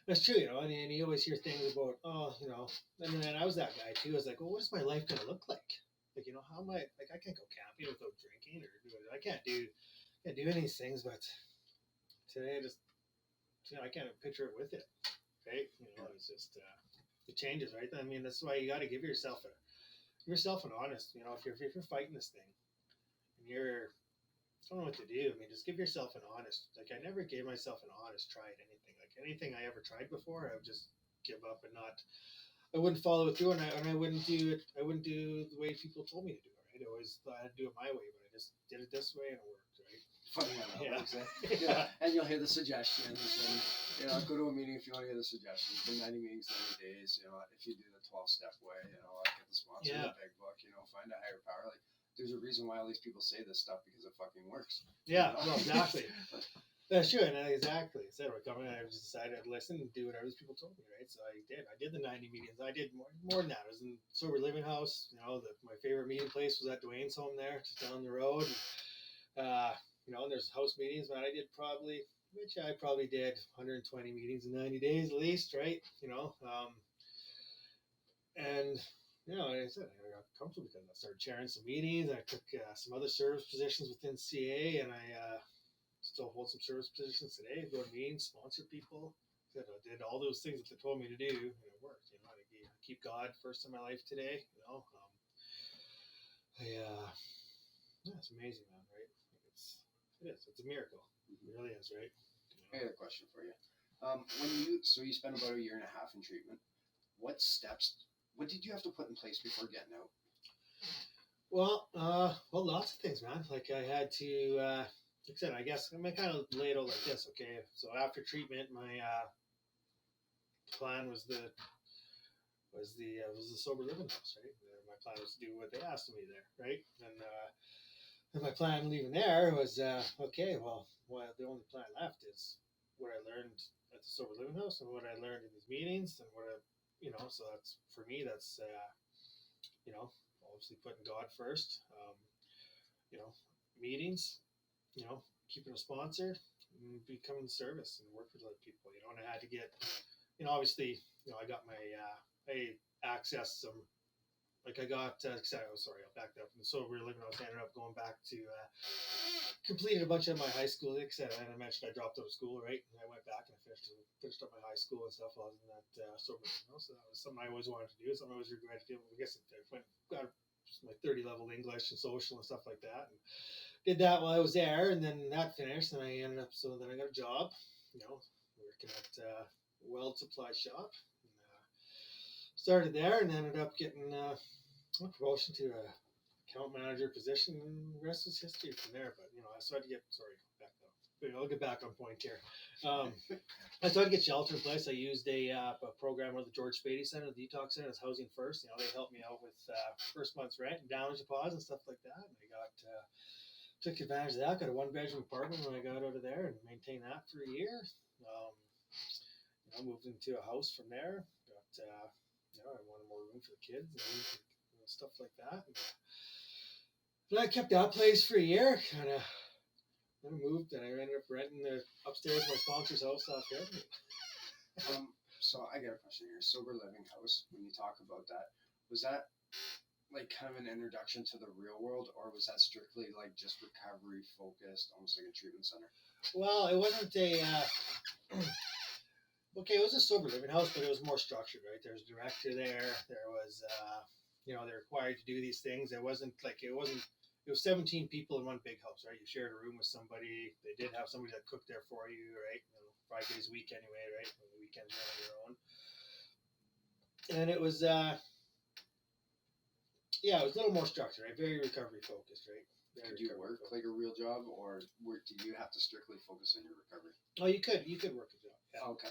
that's true, you know. And you always hear things about, oh, you know, and then I was that guy too. I was like, well, what is my life gonna look like? Like, you know, how am I? Like, I can't go camping without drinking, or I can't do any of these things. But today, I can't picture it with it, right? You know, it's just it changes, right? I mean, that's why you got to give yourself an honest. You know, if you're fighting this thing, and I don't know what to do. I mean, just give yourself an honest. Like, I never gave myself an honest try at anything. Like, anything I ever tried before, I would just give up and not. I wouldn't follow it through, and I wouldn't do it. I wouldn't do the way people told me to do it. Right? I always thought I'd do it my way, but I just did it this way, and it worked. Right? Funny how that works, eh? Yeah. And you'll hear the suggestions, and, you know, go to a meeting if you want to hear the suggestions. The 90 meetings, 90 days. You know, if you do the 12-step way, you know, like, get the sponsor, the big book. You know, find a higher power. Like, there's a reason why all these people say this stuff, because it fucking works. Yeah, you know? No, exactly. That's true, and exactly. So we're coming, and I just decided to listen and do whatever these people told me, right? So I did the 90 meetings. I did more than that. I was in sober living house. You know, my favorite meeting place was at Dwayne's home there, just down the road. You know, and there's house meetings, but I probably did 120 meetings in 90 days at least, right? You know, and you know, like I said, I got comfortable because I started chairing some meetings. I took some other service positions within CA, and I still hold some service positions today. Go to meetings, sponsor people. I did all those things that they told me to do, and it worked. You know, I keep God first in my life today. You know, yeah, it's amazing, man. Right? It's a miracle. It really is, right? I got a question for you. So you spent about a year and a half in treatment. What did you have to put in place before getting out? Well, lots of things, man. Like I had to, like I said, I guess I'm kind of lay it out like this. Okay, so after treatment, my plan was the sober living house, right? My plan was to do what they asked of me there, right? And my plan leaving there was okay. Well, the only plan left is what I learned at the sober living house and what I learned in these meetings and what I, you know. So that's for me. That's you know, obviously putting God first. You know, meetings. You know, keeping a sponsor, and becoming service and work with other people. You know, and I had to get, you know, obviously, you know, I got my I accessed some. Like I got, sorry, I'll back up. And so we were living, I was ended up going back to, completed a bunch of my high school. Like I said, I mentioned I dropped out of school, right? And I went back and I finished up my high school and stuff. I was in that sober, you know, so that was something I always wanted to do, something I always regretted doing. I guess I got my 30 level English and social and stuff like that. And did that while I was there, and then that finished, and I ended up, so then I got a job, you know, working at a weld supply shop. Started there and ended up getting a promotion to a account manager position, and the rest is history from there. But you know, I started to get back up. I'll get back on point here. I started to get shelter in place. I used a program with the George Spady Center, the Detox Center, as Housing First. You know, they helped me out with first month's rent and damage deposit and stuff like that. And I got took advantage of that. Got a 1-bedroom apartment when I got out of there and maintained that for a year. You know, moved into a house from there. Got you know, I wanted more room for the kids and stuff like that. And I kept that place for a year. Then I moved and I ended up renting the upstairs of my sponsor's house off there. So I got a question here. Sober living house. When you talk about that, was that like kind of an introduction to the real world, or was that strictly like just recovery focused, almost like a treatment center? Well, it wasn't a. Okay, it was a sober living house, but it was more structured, right? There was a director there. There was, you know, they're required to do these things. It was 17 people in one big house, right? You shared a room with somebody. They did have somebody that cooked there for you, right? You know, 5 days a week anyway, right? On the weekends you're on your own. And it was, yeah, it was a little more structured, right? Very recovery focused, right? Could you work like a real job, or did you have to strictly focus on your recovery? Oh, you could work a job. Yeah. Okay.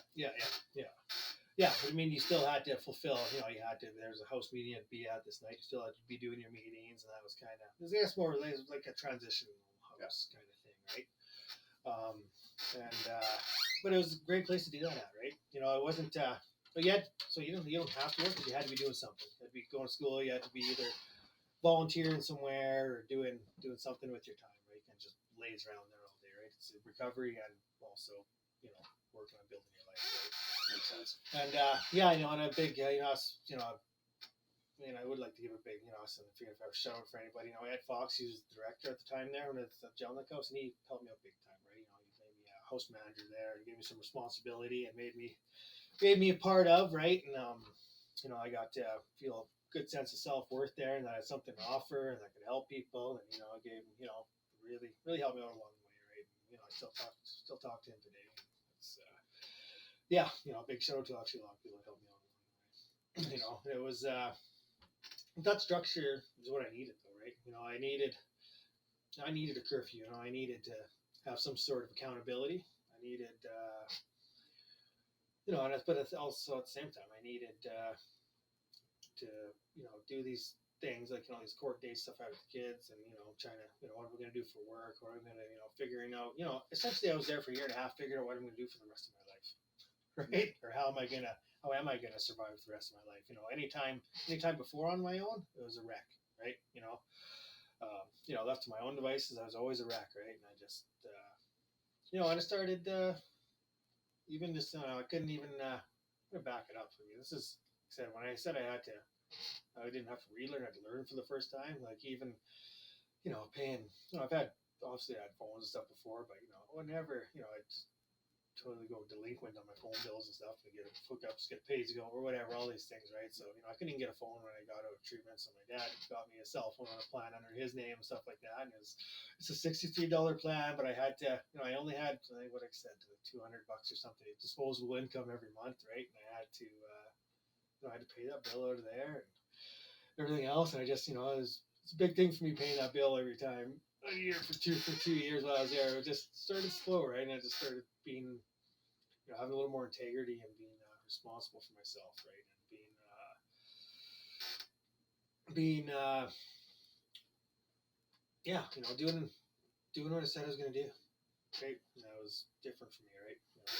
Yeah, but I mean, you still had to fulfill. You know, There's a house meeting to be at this night. You still had to be doing your meetings, and that was kind of. I guess more like a transitional house kind of thing, right? But it was a great place to do that at, right? You know, it wasn't. But yet, so you don't have to work, but you had to be doing something. You had to be going to school. You had to be either volunteering somewhere or doing something with your time, right? You can't just laze around there all day, right? It's recovery and also, you know, working on building your life, right? Makes sense. And yeah, you know, and a big, you know, I mean, I would like to give a big, you know, so if I was shouting for anybody, you know, Ed Fox, he was the director at the time there at the Jellicoe House, and he helped me out big time, right? You know, he made me a house manager there and gave me some responsibility and made me a part of, right? And you know, I got to feel a good sense of self-worth there, and that I had something to offer, and I could help people, and you know, I gave him, you know, really helped me out along the way, right? And, you know, I still talk to him today. It's yeah, you know, big shout out to actually a lot of people that helped me out along the way. You know, it was that structure is what I needed, though, right? You know, I needed a curfew. You know, I needed to have some sort of accountability. I needed you know, but also at the same time, I needed to, you know, do these things like, you know, these court date stuff out with the kids, and you know, trying to, you know, what am I going to do for work? What am I going to, you know, figuring out, you know, essentially I was there for a year and a half, figuring out what I'm going to do for the rest of my life, right? Or how am I gonna survive for the rest of my life? You know, anytime before on my own, it was a wreck, right? You know, left to my own devices, I was always a wreck, right? And I just, you know, and I started. Even just I couldn't even back it up for me. This is, like I said, when I said I had to I didn't have to relearn. I had to learn for the first time. Like even, paying. I've had obviously I had phones and stuff before, but whenever I just totally go delinquent on my phone bills and stuff to get hookups, get paid to go or whatever, all these things, right? So I couldn't even get a phone when I got out of treatment. So my dad got me a cell phone on a plan under his name and stuff like that. And it's a $63 plan, but I had to, I only had what I said, $200 or something disposable income every month, right? And I had to, I had to pay that bill out of there and everything else. And I just, it's a big thing for me paying that bill every time. A year for 2 years while I was there, it just started slow, right? And I just started being, having a little more integrity and being responsible for myself, right? And doing what I said I was going to do, right? And that was different for me, right? It was,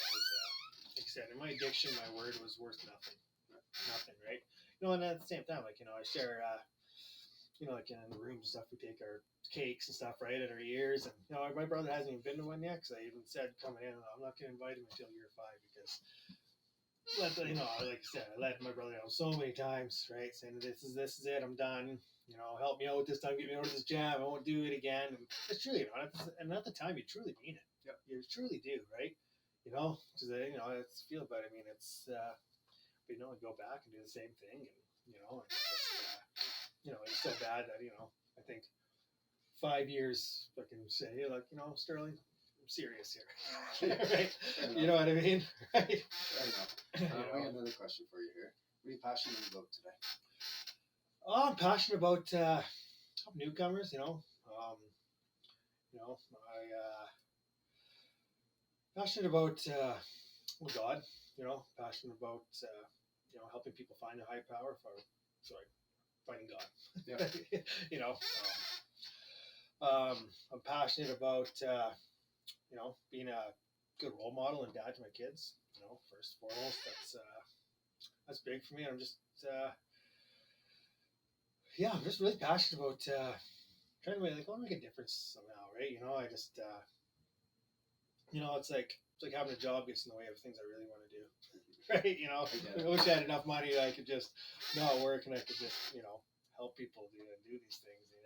like I said, in my addiction, my word was worth nothing, right? And at the same time, I share, like in the room and stuff, we take our cakes and stuff, right, at our years. And, my brother hasn't even been to one yet because I even said coming in, I'm not going to invite him until year 5 because, like I said, I let my brother know so many times, right, saying this is it, I'm done. Help me out this time, get me out of this jam. I won't do it again. And it's truly, and at the time, you truly mean it. Yep. You truly do, right? Because it's feel about it. I mean, it's, but go back and do the same thing, and it's so bad that I think 5 years I can say Sterling, I'm serious here, right? You know what I mean, right? I got another question for you here. What are you passionate about today? I'm passionate about newcomers. Passionate about God. Passionate about helping people find a high power. Finding God. Yeah. I'm passionate about being a good role model and dad to my kids. First and foremost, that's big for me. I'm just I'm just really passionate about trying to I want to make a difference somehow, right? I just it's like having a job gets in the way of things I really want to do. Right, I wish I had enough money that I could just not work and I could just, help people do these things, and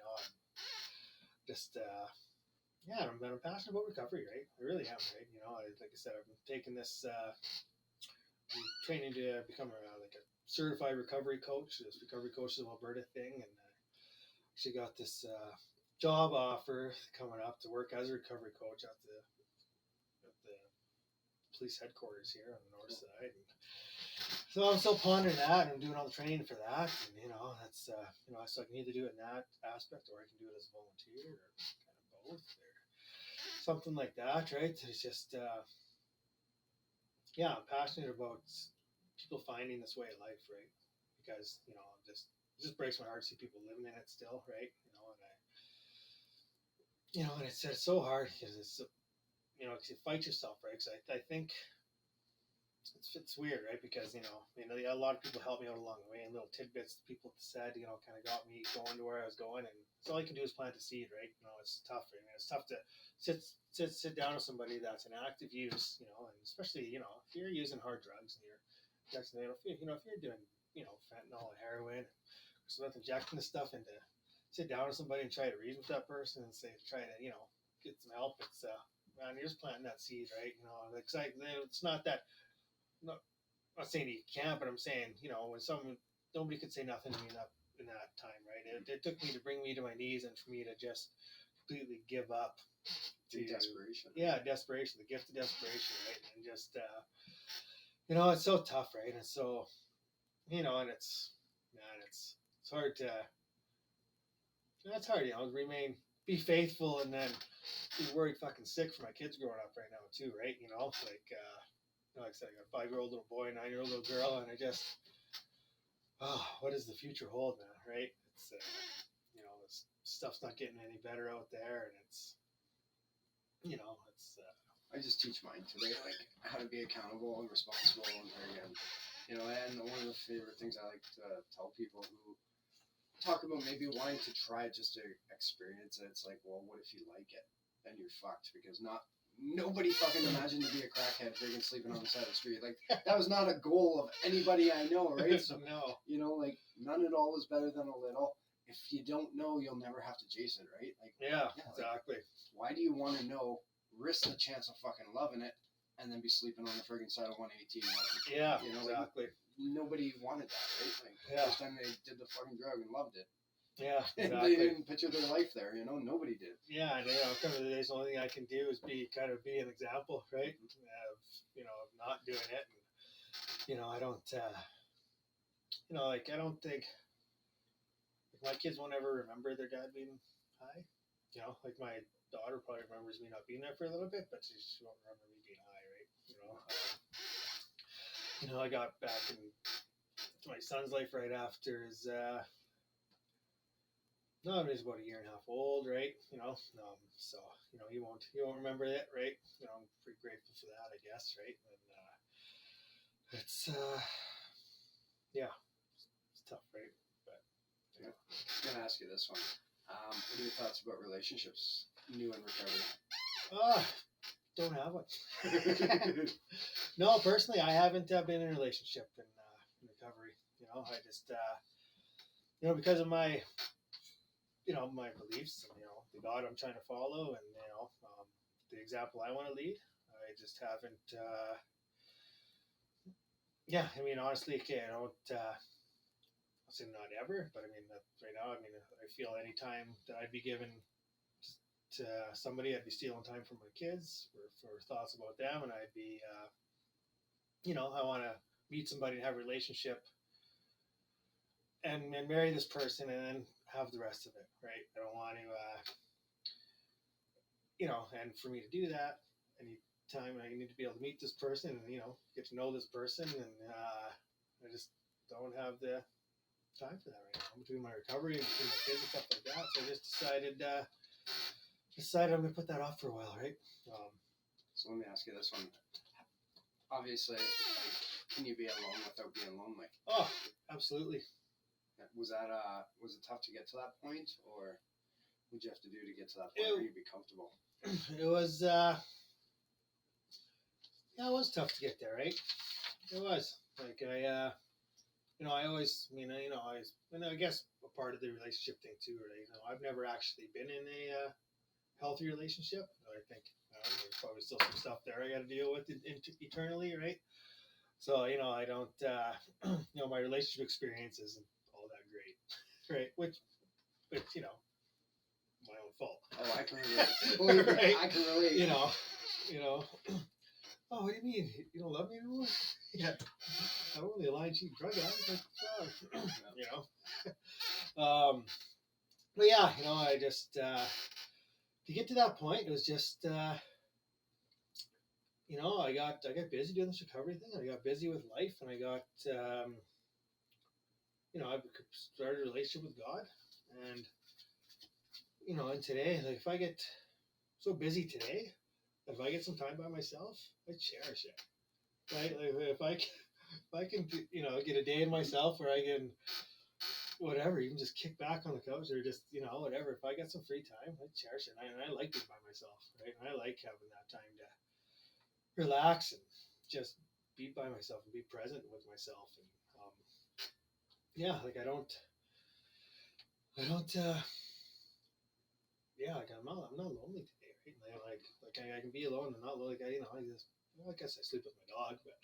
just, I'm passionate about recovery, right? I really am, right? Like I said, I've been taking this, I'm training to become a certified recovery coach, this Recovery Coaches of Alberta thing, and she got this job offer coming up to work as a recovery coach at the police headquarters here on the north side. And so I'm still pondering that, and I'm doing all the training for that. And that's so I can either do it in that aspect, or I can do it as a volunteer, or kind of both, or something like that, right? It's just I'm passionate about people finding this way of life, right? Because it just breaks my heart to see people living in it still, right? And it's so hard because it's because you fight yourself, right? Because I think it's weird, right? Because a lot of people helped me out along the way, and little tidbits people said, kind of got me going to where I was going. And so all you can do is plant a seed, right? It's tough. I mean, it's tough to sit down with somebody that's in active use, and especially if you're using hard drugs and you're if you're doing fentanyl and heroin, and there's nothing injecting this stuff into. Sit down with somebody and try to reason with that person and try to get some help. It's man, you're just planting that seed, right? It's not that. I'm not saying you can't, but I'm saying when nobody could say nothing to me in that time, right? It took me to bring me to my knees and for me to just completely give up. To desperation. Yeah, desperation, the gift of desperation, right? And just it's so tough, right? And so and it's hard to. That's hard, be faithful, and then be worried fucking sick for my kids growing up right now too, right? Like I said, I got a 5-year-old little boy, 9-year-old little girl, and I just, what does the future hold, man? Right? It's this stuff's not getting any better out there, and it's I just teach mine today, like how to be accountable and responsible, and and one of the favorite things I like to tell people who talk about maybe wanting to try just to experience it. It's like, well, what if you like it? Then you're fucked, because not nobody fucking imagined to be a crackhead freaking sleeping on the side of the street. Like, that was not a goal of anybody I know, right? So, No. you know, like, none at all is better than a little. If you don't know, you'll never have to chase it, right? Like, Yeah, like, exactly. why do you want to know, risk the chance of fucking loving it, and then be sleeping on the friggin' side of 118? Yeah, you know, exactly. Like, nobody wanted that, right? Like, Yeah. first time they did the fucking drug and loved it. Yeah, And exactly. they didn't picture their life there, you know? Nobody did. Yeah, and come to the days, the only thing I can do is be an example, right? Of not doing it. And, I don't, I don't think my kids won't ever remember their dad being high. Like my daughter probably remembers me not being there for a little bit, but she won't remember me being high, right? I got back into my son's life right after his, no, he was about a year and a half old, right? So he won't remember it, right? I'm pretty grateful for that, I guess, right? And it's tough, right? But yeah. I'm gonna ask you this one. What are your thoughts about relationships, new and recovery? Don't have one. No, personally, I haven't been in a relationship in recovery. I just because of my my beliefs and the God I'm trying to follow, and the example I want to lead. I just haven't. Honestly, okay, I don't. I'll say not ever, but right now. I feel any time that I'd be given to somebody, I'd be stealing time from my kids for thoughts about them, and I'd be, I want to meet somebody and have a relationship, and marry this person, and then have the rest of it, right? I don't want to, and for me to do that, anytime I need to be able to meet this person and get to know this person, and I just don't have the time for that right now between my recovery and between my kids and stuff like that. So I just decided I'm gonna put that off for a while, right? So let me ask you this one. Obviously, like, can you be alone without being lonely? Oh, absolutely. Was it tough to get to that point, or what'd you have to do to get to that point where you'd be comfortable? It was it was tough to get there, right? It was like I always, I guess a part of the relationship thing too, right? I've never actually been in a healthy relationship. I think there's probably still some stuff there I got to deal with eternally, right? So I don't, my relationship experience isn't all that great, right? Which my own fault. Oh, I can relate. Right? I can relate. Oh, what do you mean? You don't love me anymore? Yeah. I'm only a lying, cheap drug addict. But yeah, I just, to get to that point, it was just, I got busy doing this recovery thing. I got busy with life, and I got, I started a relationship with God, and, and today, like, if I get so busy today, if I get some time by myself, I cherish it, right? Like, if I can, get a day in myself where I can, whatever, even just kick back on the couch or just, whatever. If I get some free time, I cherish it. And I like being by myself, right? And I like having that time to relax and just be by myself and be present with myself. And like I'm not lonely today, right? Like I can be alone and not lonely. I guess I sleep with my dog, but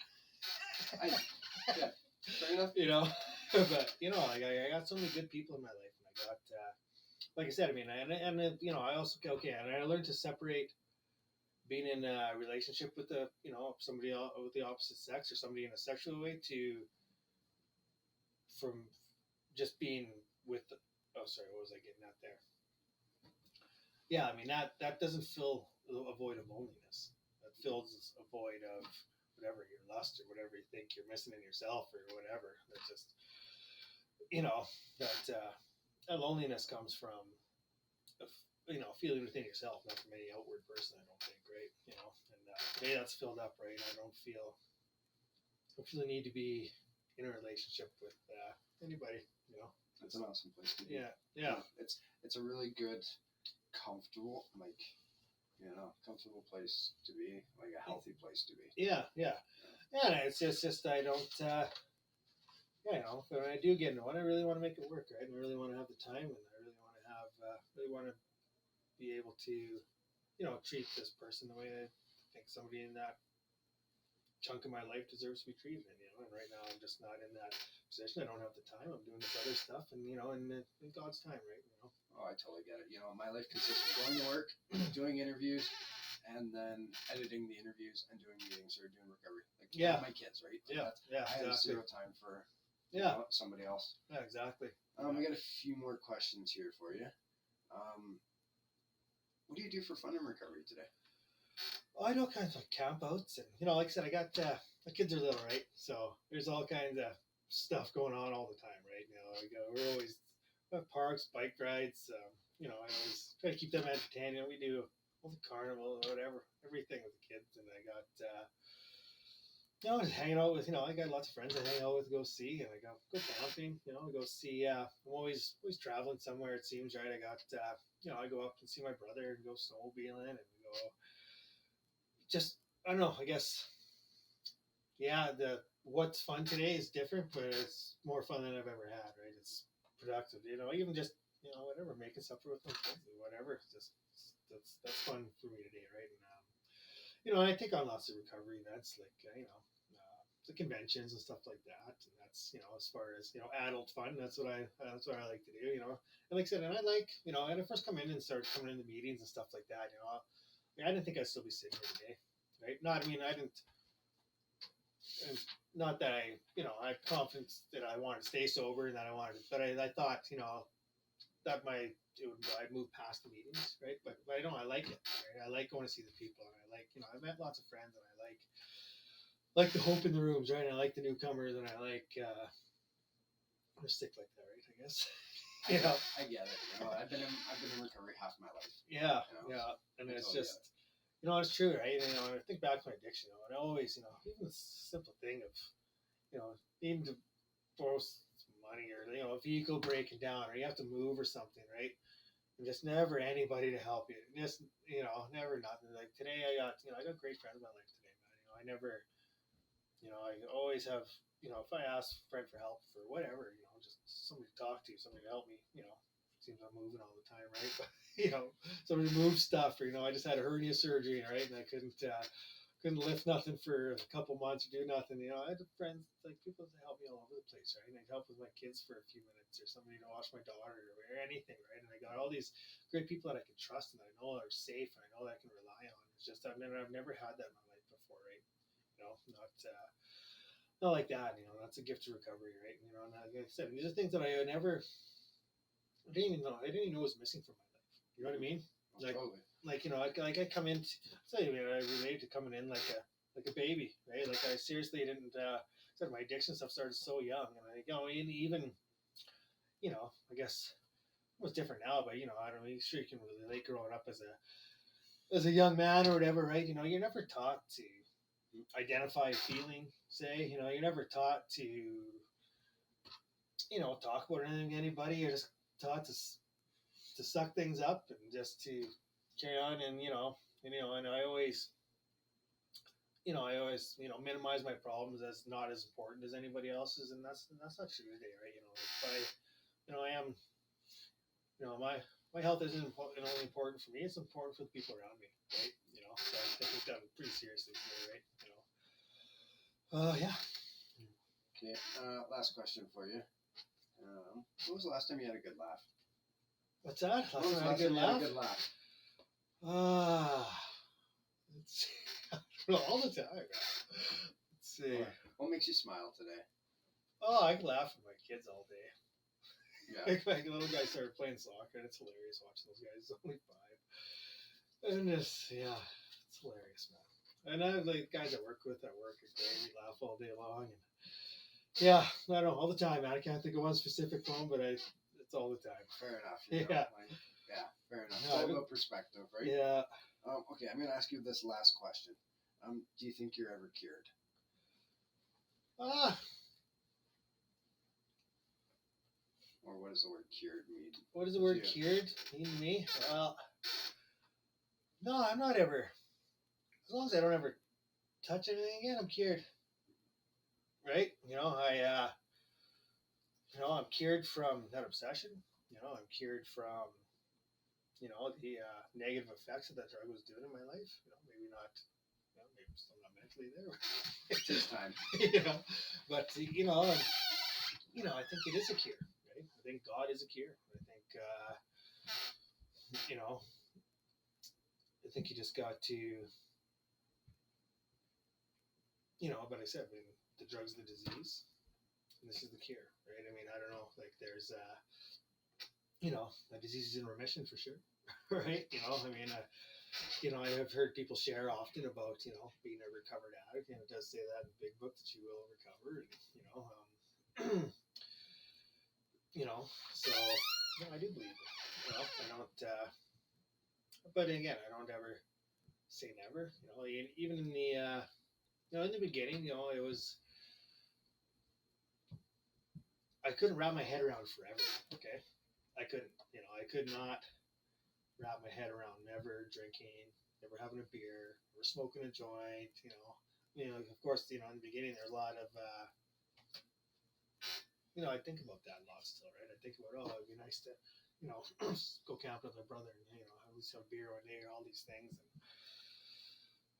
fair enough. But I got so many good people in my life, and I got, like I said, I also and I learned to separate being in a relationship with somebody with the opposite sex or somebody in a sexual way from just being with. Oh, sorry, what was I getting at there? Yeah, that doesn't fill a void of loneliness. That fills a void of whatever your lust or whatever you think you're missing in yourself or whatever. That's just, that loneliness comes from, feeling within yourself, not from any outward person, I don't think, right? And today that's filled up, right? I don't feel the need to be in a relationship with anybody, It's an awesome place to be. Yeah. It's a really good, comfortable, like, comfortable place to be, like a healthy place to be. Yeah. And it's just I don't. When I do get into one, I really want to make it work, right? And I really want to have the time, and I really want to be able to, treat this person the way I think somebody in that chunk of my life deserves to be treated. And right now I'm just not in that position. I don't have the time. I'm doing this other stuff, and in God's time, right? Oh, I totally get it. My life consists of going to work, doing interviews, and then editing the interviews and doing meetings or doing recovery. Like my kids, right? I have zero time for somebody else. Yeah, exactly. We got a few more questions here for you. What do you do for fun in recovery today? Oh, I do all kinds of campouts, and like I said, I got my kids are little, right? So there's all kinds of stuff going on all the time, right? We're always at parks, bike rides. I always try to keep them entertained. We do all the carnival, whatever, everything with the kids, and I got just hanging out with, I got lots of friends I hang out with, go see, and I go camping, go see, I'm always traveling somewhere, it seems, right? I got, I go up and see my brother and go snowmobiling, and we go, just, I don't know, I guess, what's fun today is different, but it's more fun than I've ever had, right? It's productive, even just, whatever, making supper with my kids, or whatever, that's fun for me today, right? And, I take on lots of recovery events, like, the conventions and stuff like that, and that's as far as adult fun. That's what I like to do. And like I said, and I like and I first come in and started coming into meetings and stuff like that. I didn't think I'd still be sitting here today, right? I didn't. And not that I have confidence that I wanted to stay sober and that I wanted, but I thought that I'd move past the meetings, right? But I don't. I like it. Right? I like going to see the people, and I like I've met lots of friends, and I like the hope in the rooms, right? And I like the newcomers, and I like I'm stick like that, right? I guess. I get it. I've been in recovery half my life. Yeah, and it's just it's true, right? I think back to my addiction, and I always even the simple thing of needing to borrow some money, or a vehicle breaking down, or you have to move or something, right? And just never anybody to help you. Just never nothing. Like today, I got great friends in my life today, man. I never. I always have, if I ask a friend for help for whatever, just somebody to talk to, somebody to help me, seems I'm moving all the time, right? But, somebody to move stuff, or, I just had a hernia surgery, right? And I couldn't lift nothing for a couple months or do nothing. I had friends, like people to help me all over the place, right? And I'd help with my kids for a few minutes, or somebody to watch my daughter, or anything, right? And I got all these great people that I can trust and that I know are safe and I know that I can rely on. It's just, I've never had that in my life before, right? Not like that. That's a gift to recovery, right? And like I said, these are things that I didn't even know was missing from my life. You know what I mean? Totally. I come in. I relate to coming in like a baby, right? Like I seriously didn't. Said my addiction stuff started so young, and even I guess it was different now, but I don't know. Sure, you can relate growing up as a young man or whatever, right? You're never taught to identify a feeling, say, you're never taught to, talk about anything to anybody. You're just taught to suck things up and just to carry on. And, and I always minimize my problems as not as important as anybody else's. And that's not true today, right? But I am, my health isn't only important for me. It's important for the people around me, right? So I take that pretty seriously today, right? Yeah. Okay. Last question for you. When was the last time you had a good laugh? What's that? When was the last time you had a good laugh? Let's see. I don't know, all the time. Let's see. What makes you smile today? Oh, I can laugh with my kids all day. Yeah. My little guy started playing soccer, and it's hilarious watching those guys. He's only 5. And it's hilarious, man. And I have guys I work with at work are great. We laugh all day long. And I don't know, all the time, man. I can't think of one specific one, but it's all the time. Fair enough. Fair enough. It's all about perspective, right? Yeah. Okay, I'm going to ask you this last question. Do you think you're ever cured? Or what does the word cured mean? What does the word cured mean to me? Well, No, I'm not ever. As long as I don't ever touch anything again, I'm cured. Right? I'm cured from that obsession. I'm cured from the negative effects that drug was doing in my life. Maybe not. Maybe I'm still not mentally there. It takes time. But I think it is a cure. Right? I think God is a cure. I think I think you just got to but I said, the drug's the disease, and this is the cure, right? I don't know, like there's the disease is in remission for sure, right? I have heard people share often about being a recovered addict, and it does say that in the big book that you will recover, and so I do believe it. I don't, but again, I don't ever say never. Even in the in the beginning, it was I couldn't wrap my head around forever. Okay, I couldn't. I could not wrap my head around never drinking, never having a beer, never smoking a joint. Of course, in the beginning, there's a lot of I think about that a lot still, right? I think about, it'd be nice to, go camping with my brother and, at least have a beer one day or all these things.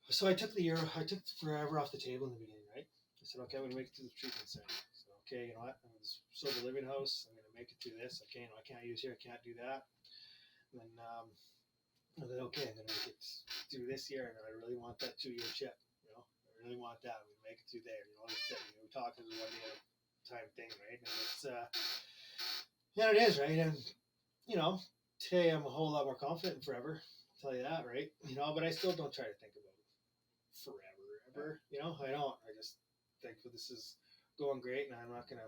And so I took forever off the table in the beginning, right? I said, okay, I'm going to make it to the treatment center. So, okay, you know what? I'm in this sober living house. I'm going to make it through this. Okay, I can't use here. I can't do that. And then, okay, I'm going to make it through this year. And I really want that 2-year chip. I really want that. I'm going to make it through there. We talk as a 1 day at a time thing, right? And it's, it is, right? And, today I'm a whole lot more confident than forever. I'll tell you that, right? But I still don't try to think about it forever, ever. I don't. I just think this is going great, and I'm not gonna,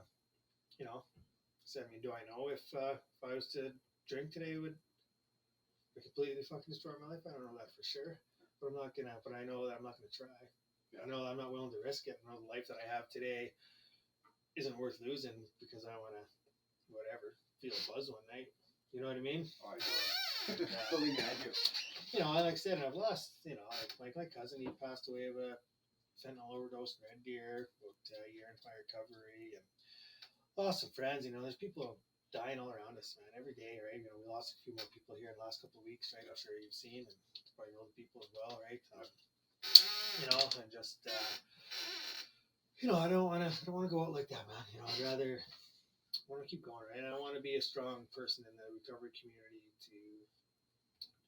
do I know if I was to drink today, would completely fucking destroy my life? I don't know that for sure, but I'm not gonna. But I know that I'm not gonna try. I know that I'm not willing to risk it. I know the life that I have today isn't worth losing because I want to, feel a buzz one night. You know what I mean? Oh, I know. Believe me, I do. Like I said, I've lost, like my cousin, he passed away of a fentanyl overdose in Red Deer, about a year into my recovery, and lost some friends. There's people dying all around us, man, every day, right? We lost a few more people here in the last couple of weeks, right? I'm sure you've seen, and probably know the people as well, right? And just, I don't want to go out like that, man. I'd rather want to keep going, right? I want to be a strong person in the recovery community to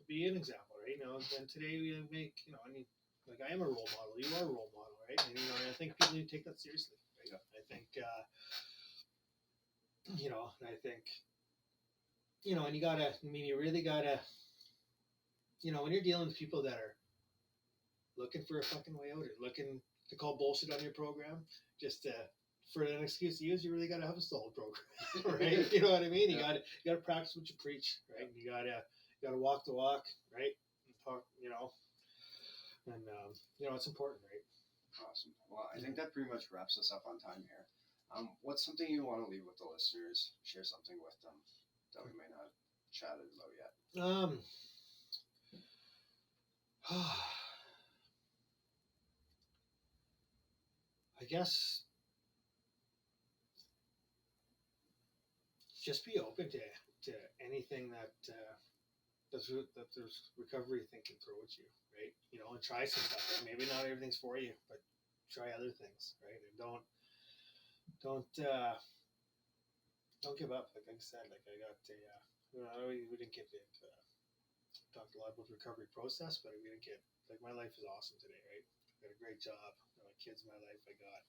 be an example, right? And today we make, I am a role model. You are a role model, right? And I think people need to take that seriously, right? Yeah. I think, and I think, and you gotta, you really gotta, when you're dealing with people that are looking for a fucking way out or looking to call bullshit on your program, just for an excuse to use, you really got to have a solid program, right? You know what I mean? You got to practice what you preach, right? You got to walk the walk, right? And talk, and it's important, right? Awesome. Well, I think that pretty much wraps us up on time here. What's something you want to leave with the listeners? Share something with them that we may not have chatted about yet. I guess just be open to anything that there's recovery thinking throw at you, right? And try some stuff. Right? Maybe not everything's for you, but try other things, right? And don't give up. Like I said, like I got we didn't get to talked a lot about the recovery process, but we didn't get my life is awesome today, right? I got a great job. My kids in my life. I got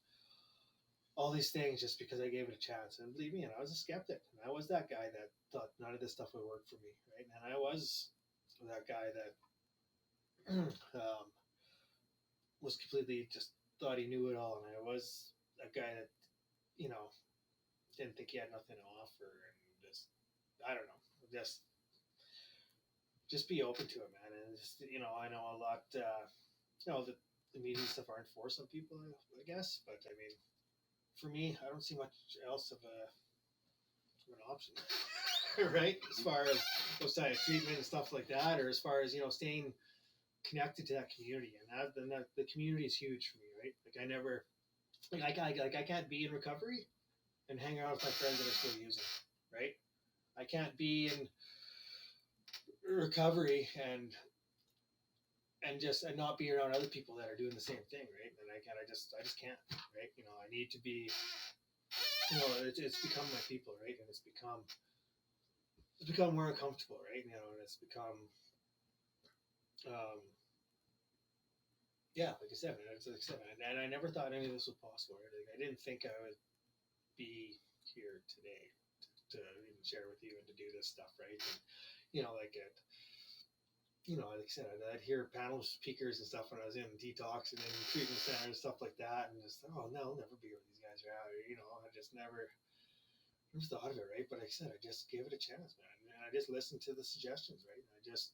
all these things just because I gave it a chance. And believe me, I was a skeptic. And I was that guy that thought none of this stuff would work for me, right? And I was that guy that was completely just thought he knew it all. And I was that guy that, didn't think he had nothing to offer. And just, I don't know, just be open to it, man. And just, I know a lot, the media stuff aren't for some people, I guess. But I mean, for me, I don't see much else of an option, right? As far as outside treatment and stuff like that, or as far as staying connected to that community, and that the community is huge for me, right? Like I never, I can't be in recovery and hang out with my friends that are still using, right? I can't be in recovery and not be around other people that are doing the same thing, right? And I just can't, right? You know, I need to be, you know, it's become my people, right? And it's become more uncomfortable, right? You know, and it's become, yeah, like I said, and I never thought any of this was possible, right? Like I didn't think I would be here today to even share with you and to do this stuff, right? And, you know, like like I said, I'd hear panel speakers and stuff when I was in detox and in treatment center and stuff like that, and just oh no, I'll never be where these guys are at. Or, you know, I just never thought of it, right? But like I said, I just gave it a chance, man, and I just listened to the suggestions, right? And I just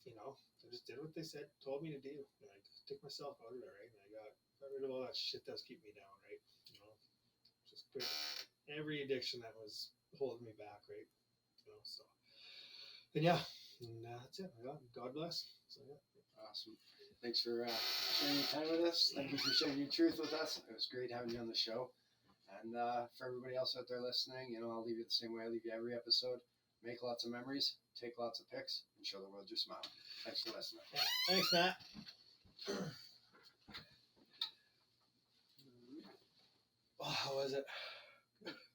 did what they said, told me to do, and I just took myself out of it, right? And I got rid of all that shit that was keeping me down, right? You know, just quit every addiction that was holding me back, right? You know, so and yeah. And that's it. God bless. So, yeah. Awesome. Thanks for sharing your time with us. Thank you for sharing your truth with us. It was great having you on the show. And for everybody else out there listening, you know, I'll leave you the same way I leave you every episode. Make lots of memories, take lots of pics, and show the world your smile. Thanks for listening. Yeah. Thanks, Matt. Oh, how was it?